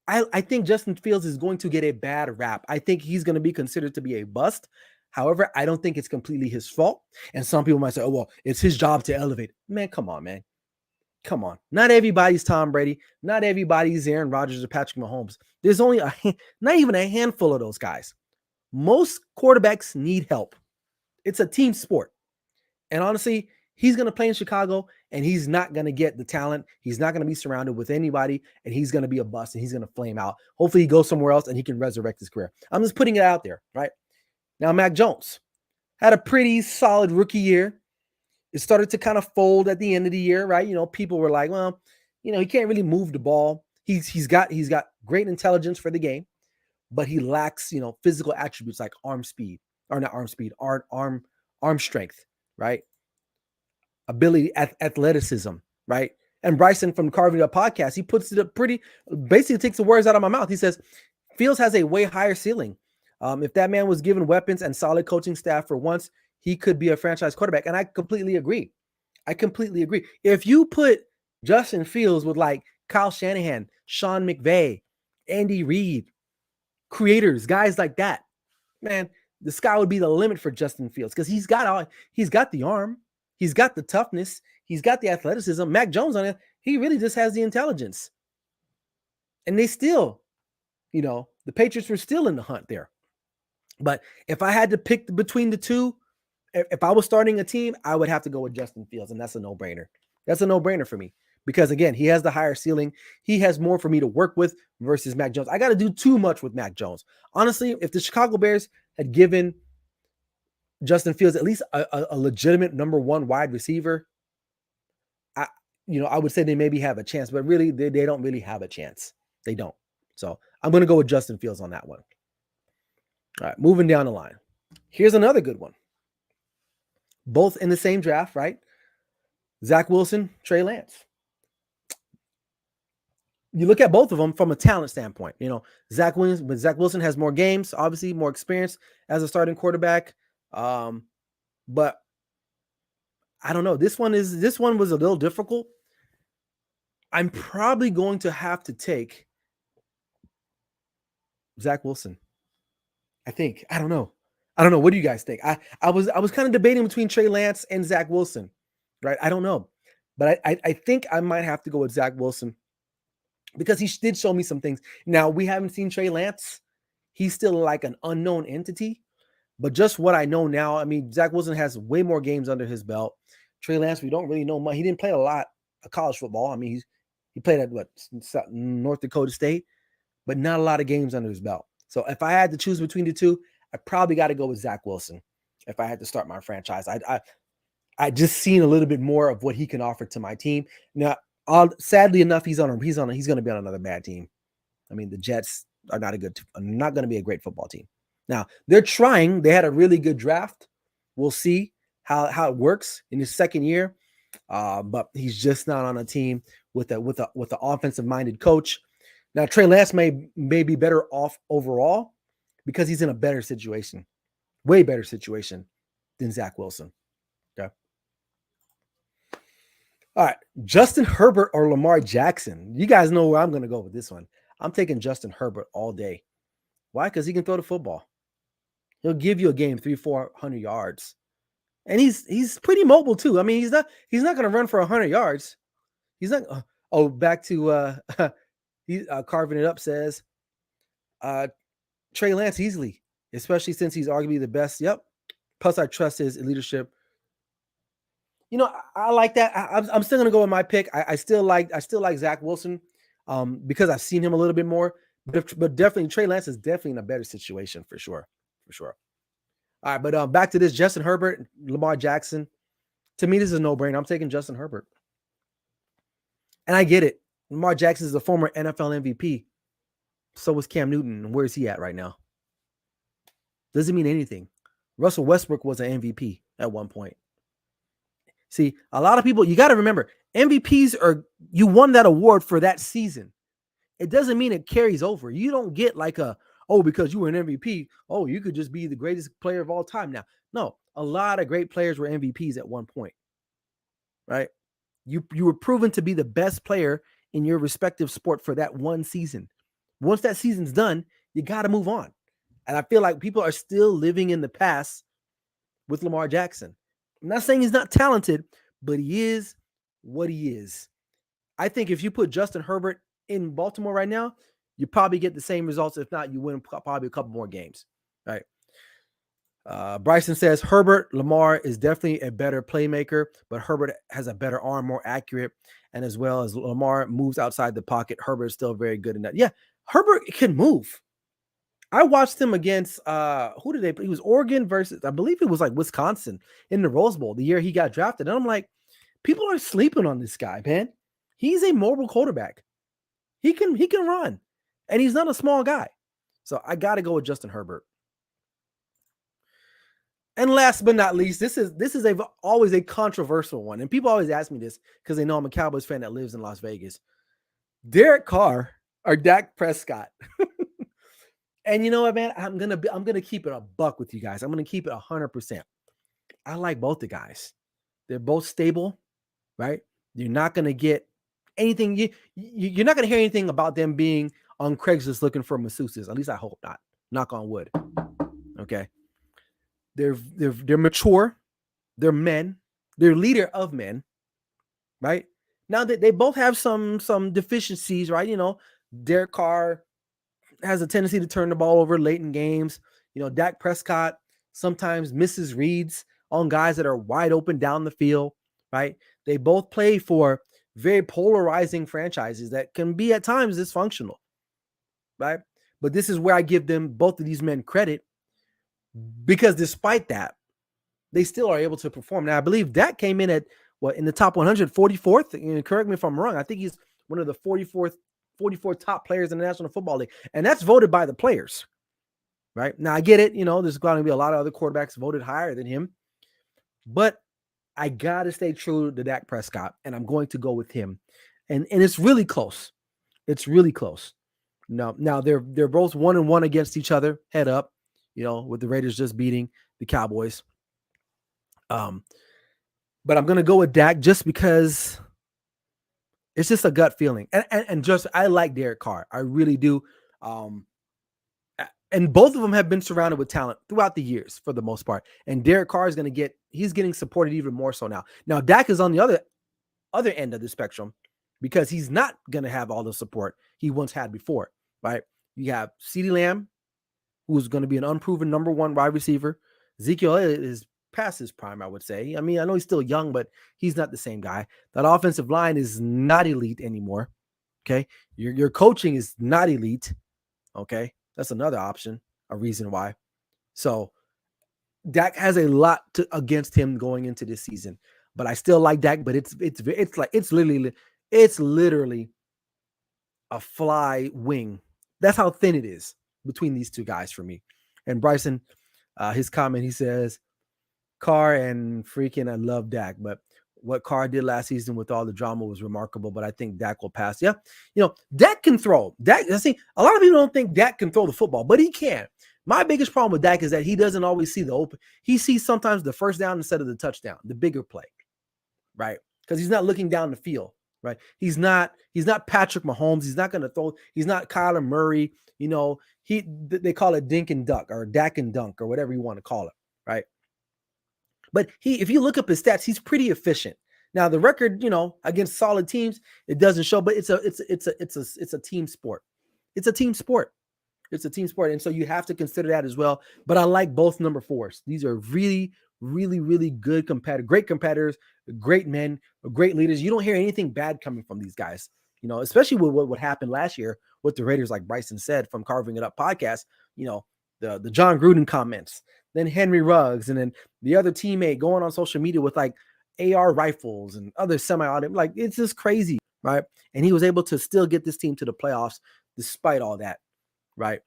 I think Justin Fields is going to get a bad rap. I think he's going to be considered to be a bust. However, I don't think it's completely his fault. And some people might say, oh, well, it's his job to elevate. Man, come on, man. Come on. Not everybody's Tom Brady. Not everybody's Aaron Rodgers or Patrick Mahomes. There's only not even a handful of those guys. Most quarterbacks need help. It's a team sport. And honestly, he's going to play in Chicago, and he's not going to get the talent. He's not going to be surrounded with anybody, and he's going to be a bust, and he's going to flame out. Hopefully he goes somewhere else, and he can resurrect his career. I'm just putting it out there, right? Now, Mac Jones had a pretty solid rookie year. It started to kind of fold at the end of the year, right? People were like, well, he can't really move the ball. He's got great intelligence for the game, but he lacks, physical attributes like arm strength, right? Ability, athleticism, right? And Bryson from Carving Up Podcast, he puts it up basically takes the words out of my mouth. He says, Fields has a way higher ceiling. If that man was given weapons and solid coaching staff for once, he could be a franchise quarterback. And I completely agree. If you put Justin Fields with like Kyle Shanahan, Sean McVay, Andy Reid, creators, guys like that, man, the sky would be the limit for Justin Fields because he's got the arm, he's got the toughness, he's got the athleticism. Mac Jones on it, he really just has the intelligence. And they still, the Patriots were still in the hunt there. But if I had to pick between the two, if I was starting a team, I would have to go with Justin Fields, and that's a no-brainer. That's a no-brainer for me because, again, he has the higher ceiling. He has more for me to work with versus Mac Jones. I got to do too much with Mac Jones. Honestly, if the Chicago Bears had given Justin Fields at least a legitimate number one wide receiver, I would say they maybe have a chance, but really they don't really have a chance. They don't. So I'm going to go with Justin Fields on that one. All right, moving down the line. Here's another good one. Both in the same draft, right? Zach Wilson, Trey Lance. You look at both of them from a talent standpoint. Zach Wilson has more games, obviously more experience as a starting quarterback. But I don't know. This one was a little difficult. I'm probably going to have to take Zach Wilson. I think. I don't know. What do you guys think? I was kind of debating between Trey Lance and Zach Wilson, right? I don't know. But I think I might have to go with Zach Wilson because he did show me some things. Now, we haven't seen Trey Lance. He's still like an unknown entity. But just what I know now, I mean, Zach Wilson has way more games under his belt. Trey Lance, we don't really know much. He didn't play a lot of college football. I mean, he played at North Dakota State, but not a lot of games under his belt. So if I had to choose between the two, I probably got to go with Zach Wilson if I had to start my franchise. I just seen a little bit more of what he can offer to my team. Now, sadly enough, he's going to be on another bad team. I mean, the Jets are not going to be a great football team. Now, they're trying. They had a really good draft. We'll see how it works in his second year. But he's just not on a team with the offensive-minded coach. Now, Trey Lance may be better off overall because he's in a better situation, way better situation than Zach Wilson. Okay. All right, Justin Herbert or Lamar Jackson. You guys know where I'm going to go with this one. I'm taking Justin Herbert all day. Why? Because he can throw the football. He'll give you a game 300-400 yards, and he's pretty mobile too. I mean, he's not going to run for 100 yards. He's not. Back to Carving It Up says Trey Lance easily, especially since he's arguably the best. Yep. Plus, I trust his leadership. I like that. I'm still gonna go with my pick. I still like Zach Wilson, because I've seen him a little bit more. But definitely Trey Lance is definitely in a better situation for sure. All right, but back to this: Justin Herbert, Lamar Jackson. To me, this is a no-brainer. I'm taking Justin Herbert, and I get it. Lamar Jackson is a former NFL MVP. So was Cam Newton. Where is he at right now? Doesn't mean anything. Russell Westbrook was an MVP at one point. See, a lot of people, you got to remember, MVPs you won that award for that season. It doesn't mean it carries over. You don't get like because you were an MVP, you could just be the greatest player of all time now. No, a lot of great players were MVPs at one point, right? You were proven to be the best player in your respective sport for that one season. Once that season's done, you got to move on. And I feel like people are still living in the past with Lamar Jackson. I'm not saying he's not talented, but he is what he is. I think if you put Justin Herbert in Baltimore right now, you probably get the same results. If not, you win probably a couple more games, right? Bryson says Lamar is definitely a better playmaker, but Herbert has a better arm, more accurate, and as well as Lamar moves outside the pocket, Herbert is still very good in that. Yeah, Herbert can move. I watched him against who did they play? It was Oregon versus, I believe it was like Wisconsin in the Rose Bowl, the year he got drafted. And I'm like, people are sleeping on this guy, man. He's a mobile quarterback. He can run, and he's not a small guy. So I got to go with Justin Herbert. And last but not least, this is always a controversial one, and people always ask me this because they know I'm a Cowboys fan that lives in Las Vegas. Derek Carr or Dak Prescott? And you know what, man? I'm gonna keep it a buck with you guys. I'm gonna keep it 100%. I like both the guys. They're both stable, right? You're not gonna get anything. You're not gonna hear anything about them being on Craigslist looking for masseuses. At least I hope not. Knock on wood. Okay. They're mature. They're men. They're leader of men, right? Now that they both have some deficiencies, right? You know, Derek Carr has a tendency to turn the ball over late in games. You know, Dak Prescott sometimes misses reads on guys that are wide open down the field, right? They both play for very polarizing franchises that can be at times dysfunctional, right? But this is where I give them, both of these men, credit, because despite that, they still are able to perform. Now, I believe Dak came in at in the top 144th. And correct me if I'm wrong. I think he's one of the 44 top players in the National Football League, and that's voted by the players, right? Now, I get it. You know, there's going to be a lot of other quarterbacks voted higher than him, but I got to stay true to Dak Prescott, and I'm going to go with him. And it's really close. It's really close. Now they're both 1-1 against each other, head up, you know, with the Raiders just beating the Cowboys. But I'm going to go with Dak just because it's just a gut feeling. And just, I like Derek Carr. I really do. And both of them have been surrounded with talent throughout the years for the most part. And Derek Carr is he's getting supported even more so now. Now, Dak is on the other end of the spectrum because he's not going to have all the support he once had before, right? You have CeeDee Lamb, who's going to be an unproven number one wide receiver. Ezekiel is past his prime, I would say. I mean, I know he's still young, but he's not the same guy. That offensive line is not elite anymore. Okay. Your coaching is not elite. Okay. That's another option, a reason why. So Dak has a lot against him going into this season, but I still like Dak, but it's literally a fly wing. That's how thin it is between these two guys for me. And Bryson, his comment, he says, Carr and freaking, I love Dak, but what Carr did last season with all the drama was remarkable, but I think Dak will pass. Yeah. You know, Dak can throw. I think a lot of people don't think Dak can throw the football, but he can. My biggest problem with Dak is that he doesn't always see the open. He sees sometimes the first down instead of the touchdown, the bigger play, right? Because he's not looking down the field, right? He's not Patrick Mahomes. He's not going to throw. He's not Kyler Murray. You know, they call it dink and duck or Dak and dunk or whatever you want to call it, right? But if you look up his stats, he's pretty efficient. Now the record, you know, against solid teams, it doesn't show, but it's a team sport. It's a team sport. It's a team sport, and so you have to consider that as well. But I like both number fours. These are really, really, really good great competitors, great men, great leaders. You don't hear anything bad coming from these guys, you know, especially with what happened last year with the Raiders, like Bryson said from Carving It Up podcast. You know, the John Gruden comments, then Henry Ruggs, and then the other teammate going on social media with like AR rifles and other semi-automatic, like it's just crazy, right? And he was able to still get this team to the playoffs despite all that, right?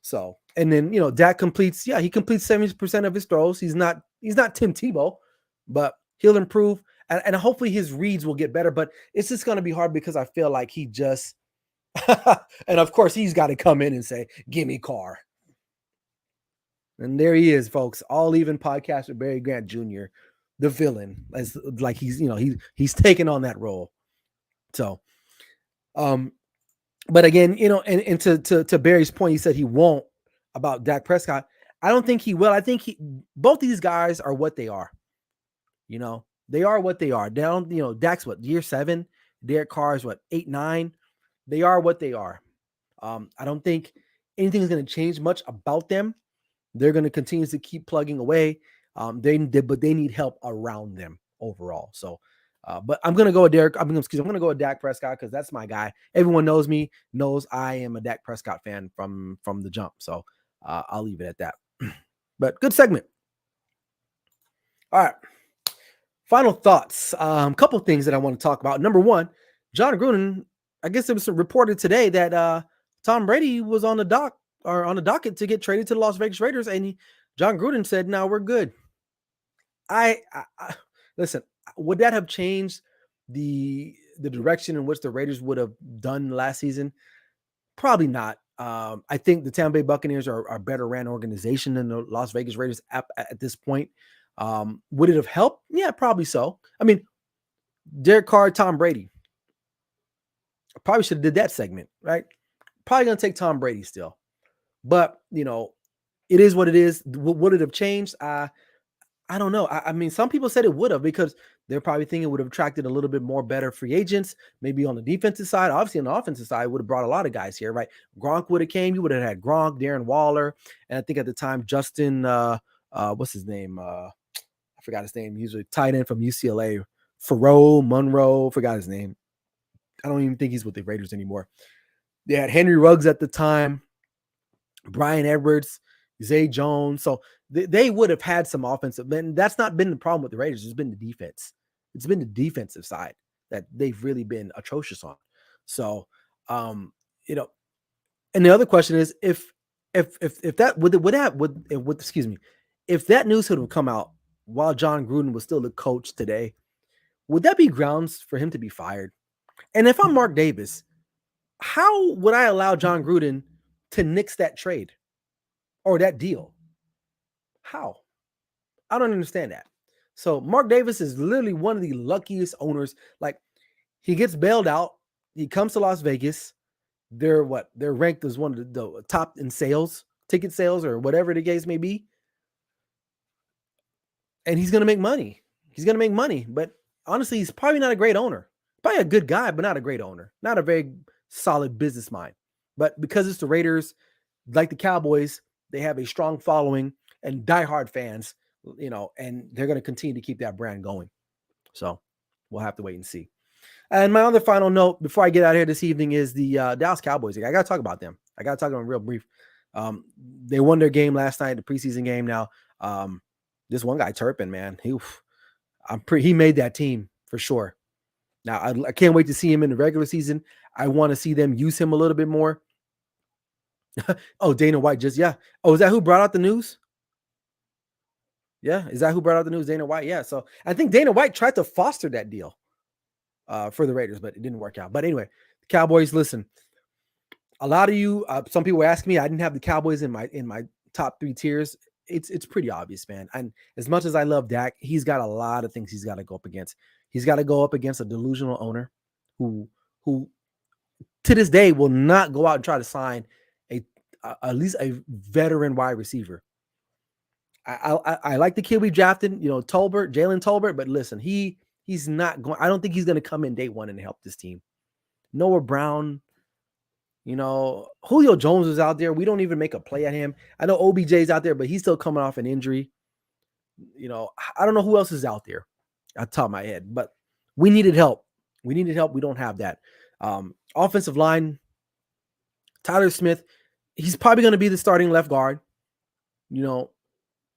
So, and then, you know, Dak completes 70% of his throws. He's not Tim Tebow, but he'll improve, and hopefully his reads will get better. But it's just going to be hard because I feel like he just, and of course he's got to come in and say, "Give me Carr." And there he is, folks. All even podcaster Barry Grant Jr., the villain, as like he's taking on that role. So, but again, and to Barry's point, he said he won't about Dak Prescott. I don't think he will. I think both these guys are what they are. They are what they are. Dak's what, year 7? Derek Carr's what, 8, 9? They are what they are. I don't think anything's going to change much about them. They're going to continue to keep plugging away. But they need help around them overall. So, but I'm going to go with I'm going to go with Dak Prescott because that's my guy. Everyone knows me, knows I am a Dak Prescott fan from the jump. So I'll leave it at that. But good segment. All right. Final thoughts. Couple things that I want to talk about. Number one, John Gruden. I guess it was reported today that Tom Brady was on the docket to get traded to the Las Vegas Raiders, and John Gruden said, "No, we're good." I listen. Would that have changed the direction in which the Raiders would have done last season? Probably not. I think the Tampa Bay Buccaneers are a better ran organization than the Las Vegas Raiders at this point. Would it have helped? Yeah, probably so. I mean, Derek Carr, Tom Brady. I probably should have did that segment, right? Probably going to take Tom Brady still. But, it is what it is. Would it have changed? I don't know. I mean, some people said it would have because they're probably thinking it would have attracted a little bit more better free agents, maybe on the defensive side. Obviously, on the offensive side, would have brought a lot of guys here, right? Gronk would have came. You would have had Gronk, Darren Waller, and I think at the time, Justin, what's his name? I forgot his name. He was a tight end from UCLA. Monroe, forgot his name. I don't even think he's with the Raiders anymore. They had Henry Ruggs at the time, Brian Edwards, Zay Jones. So they would have had some offensive, and that's not been the problem with the Raiders. It's been the defense. It's been the defensive side that they've really been atrocious on. So, and the other question is if that if that news would have come out while John Gruden was still the coach today, would that be grounds for him to be fired? And if I'm Mark Davis, how would I allow John Gruden to nix that trade or that deal? How? I don't understand that. So Mark Davis is literally one of the luckiest owners. Like, he gets bailed out. He comes to Las Vegas. They're ranked as one of the top in sales, ticket sales, or whatever the case may be. And he's going to make money. But honestly, he's probably not a great owner. Probably a good guy, but not a great owner. Not a very solid business mind. But because it's the Raiders, like the Cowboys, they have a strong following and diehard fans, and they're going to continue to keep that brand going. So we'll have to wait and see. And my other final note before I get out of here this evening is the Dallas Cowboys. I got to talk about them. I got to talk about them real brief. They won their game last night, the preseason game. Now, this one guy, Turpin, man, he made that team for sure. Now, I can't wait to see him in the regular season. I want to see them use him a little bit more. Oh, Dana White Oh, is that who brought out the news? Yeah, is that who brought out the news? Dana White. Yeah, so I think Dana White tried to foster that deal for the Raiders, but it didn't work out. But anyway, the Cowboys, listen, a lot of you, some people were asking me, I didn't have the Cowboys in my top 3 tiers. It's pretty obvious, man. And as much as I love Dak, he's got a lot of things he's got to go up against. He's got to go up against a delusional owner who to this day will not go out and try to sign at least a veteran wide receiver. I like the kid we drafted, Jalen Tolbert, but listen, he's not going. I don't think he's going to come in day one and help this team. Noah Brown, Julio Jones is out there. We don't even make a play at him. I know OBJ's out there, but he's still coming off an injury. I don't know who else is out there at the top of my head, but we needed help. We don't have that. Offensive line, Tyler Smith, he's probably going to be the starting left guard,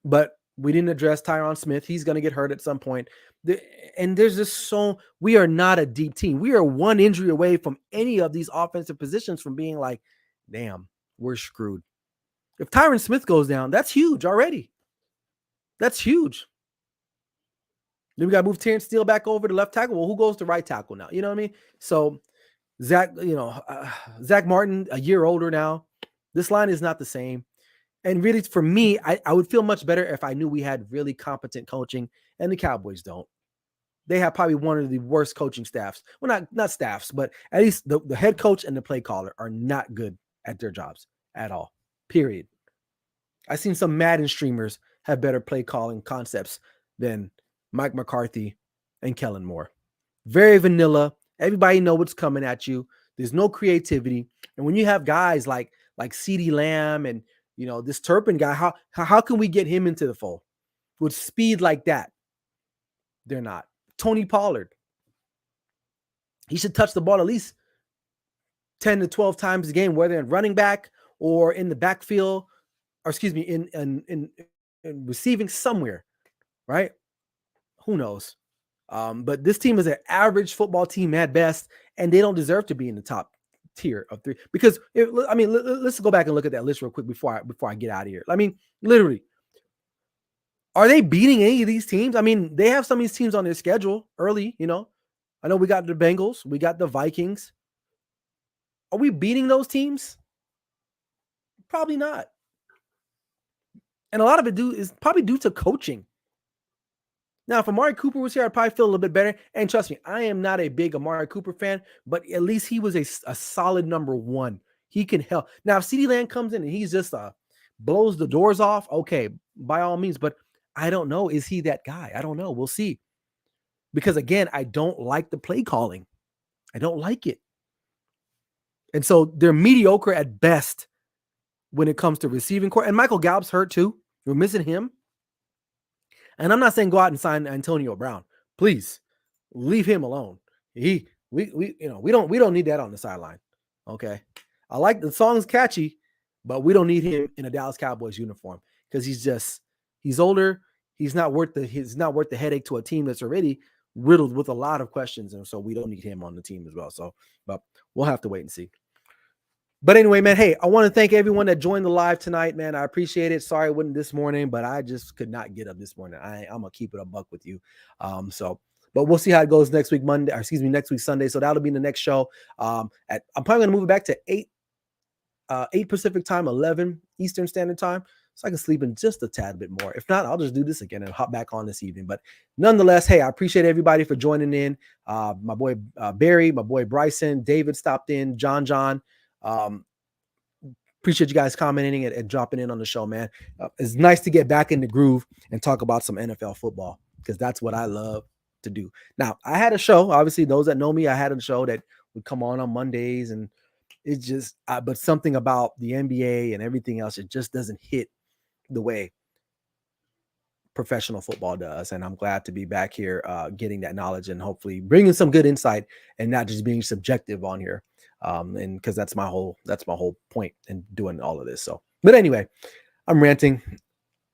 but we didn't address Tyron Smith. He's going to get hurt at some point. And there's just we are not a deep team. We are one injury away from any of these offensive positions from being like, damn, we're screwed. If Tyron Smith goes down, that's huge already. That's huge. Then we got to move Terrence Steele back over to left tackle. Well, who goes to right tackle now? You know what I mean? So Zach Martin, a year older now. This line is not the same. And really, for me, I would feel much better if I knew we had really competent coaching, and the Cowboys don't. They have probably one of the worst coaching staffs. Well, not staffs, but at least the head coach and the play caller are not good at their jobs at all, period. I've seen some Madden streamers have better play calling concepts than Mike McCarthy and Kellen Moore. Very vanilla. Everybody know what's coming at you. There's no creativity. And when you have guys like CeeDee Lamb and this Turpin guy, how can we get him into the fold with speed like that? They're not. Tony Pollard. He should touch the ball at least 10 to 12 times a game, whether in running back or in the backfield, or in receiving somewhere, right? Who knows? But this team is an average football team at best, and they don't deserve to be in the top tier of 3. Because let's go back and look at that list real quick before I get out of here. I mean, literally, are they beating any of these teams? I mean, they have some of these teams on their schedule early. I know we got the Bengals, we got the Vikings. Are we beating those teams? Probably not. And a lot of it is probably due to coaching. Now, if Amari Cooper was here, I'd probably feel a little bit better. And trust me, I am not a big Amari Cooper fan, but at least he was a solid number 1. He can help. Now, if CeeDee Lamb comes in and he's just blows the doors off, okay, by all means. But I don't know. Is he that guy? I don't know. We'll see. Because, again, I don't like the play calling. I don't like it. And so they're mediocre at best when it comes to receiving core. And Michael Gallup's hurt too. We're missing him. And I'm not saying go out and sign Antonio Brown. Please leave him alone. We don't need that on the sideline. Okay. I like the song's catchy, but we don't need him in a Dallas Cowboys uniform because he's older. He's not worth the headache to a team that's already riddled with a lot of questions. And so we don't need him on the team as well. So, but we'll have to wait and see. But anyway, man, hey, I want to thank everyone that joined the live tonight, man. I appreciate it. Sorry I wasn't this morning, but I just could not get up this morning. I'm going to keep it a buck with you. But we'll see how it goes next week, next week, Sunday. So that'll be the next show. I'm probably going to move it back to 8 Pacific time, 11 Eastern Standard Time. So I can sleep in just a tad bit more. If not, I'll just do this again and hop back on this evening. But nonetheless, hey, I appreciate everybody for joining in. My boy Barry, my boy Bryson, David stopped in, John. Appreciate you guys commenting and dropping in on the show, man. It's nice to get back in the groove and talk about some NFL football because that's what I love to do. Now, I had a show, obviously those that know me, I had a show that would come on Mondays, and it's just, but something about the NBA and everything else, it just doesn't hit the way professional football does. And I'm glad to be back here getting that knowledge and hopefully bringing some good insight and not just being subjective on here. And because that's my whole point in doing all of this. So, but anyway, I'm ranting.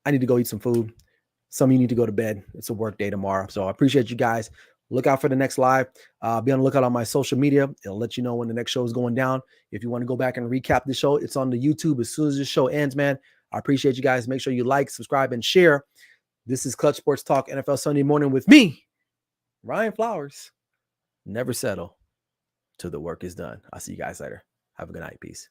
I need to go eat some food. Some of you need to go to bed. It's a work day tomorrow. So I appreciate you guys. Look out for the next live. Be on the lookout on my social media. It'll let you know when the next show is going down. If you want to go back and recap the show, it's on the YouTube as soon as the show ends, man. I appreciate you guys. Make sure you like, subscribe, and share. This is Clutch Sports Talk NFL Sunday morning with me, Ryan Flowers. Never settle till the work is done. I'll see you guys later. Have a good night. Peace.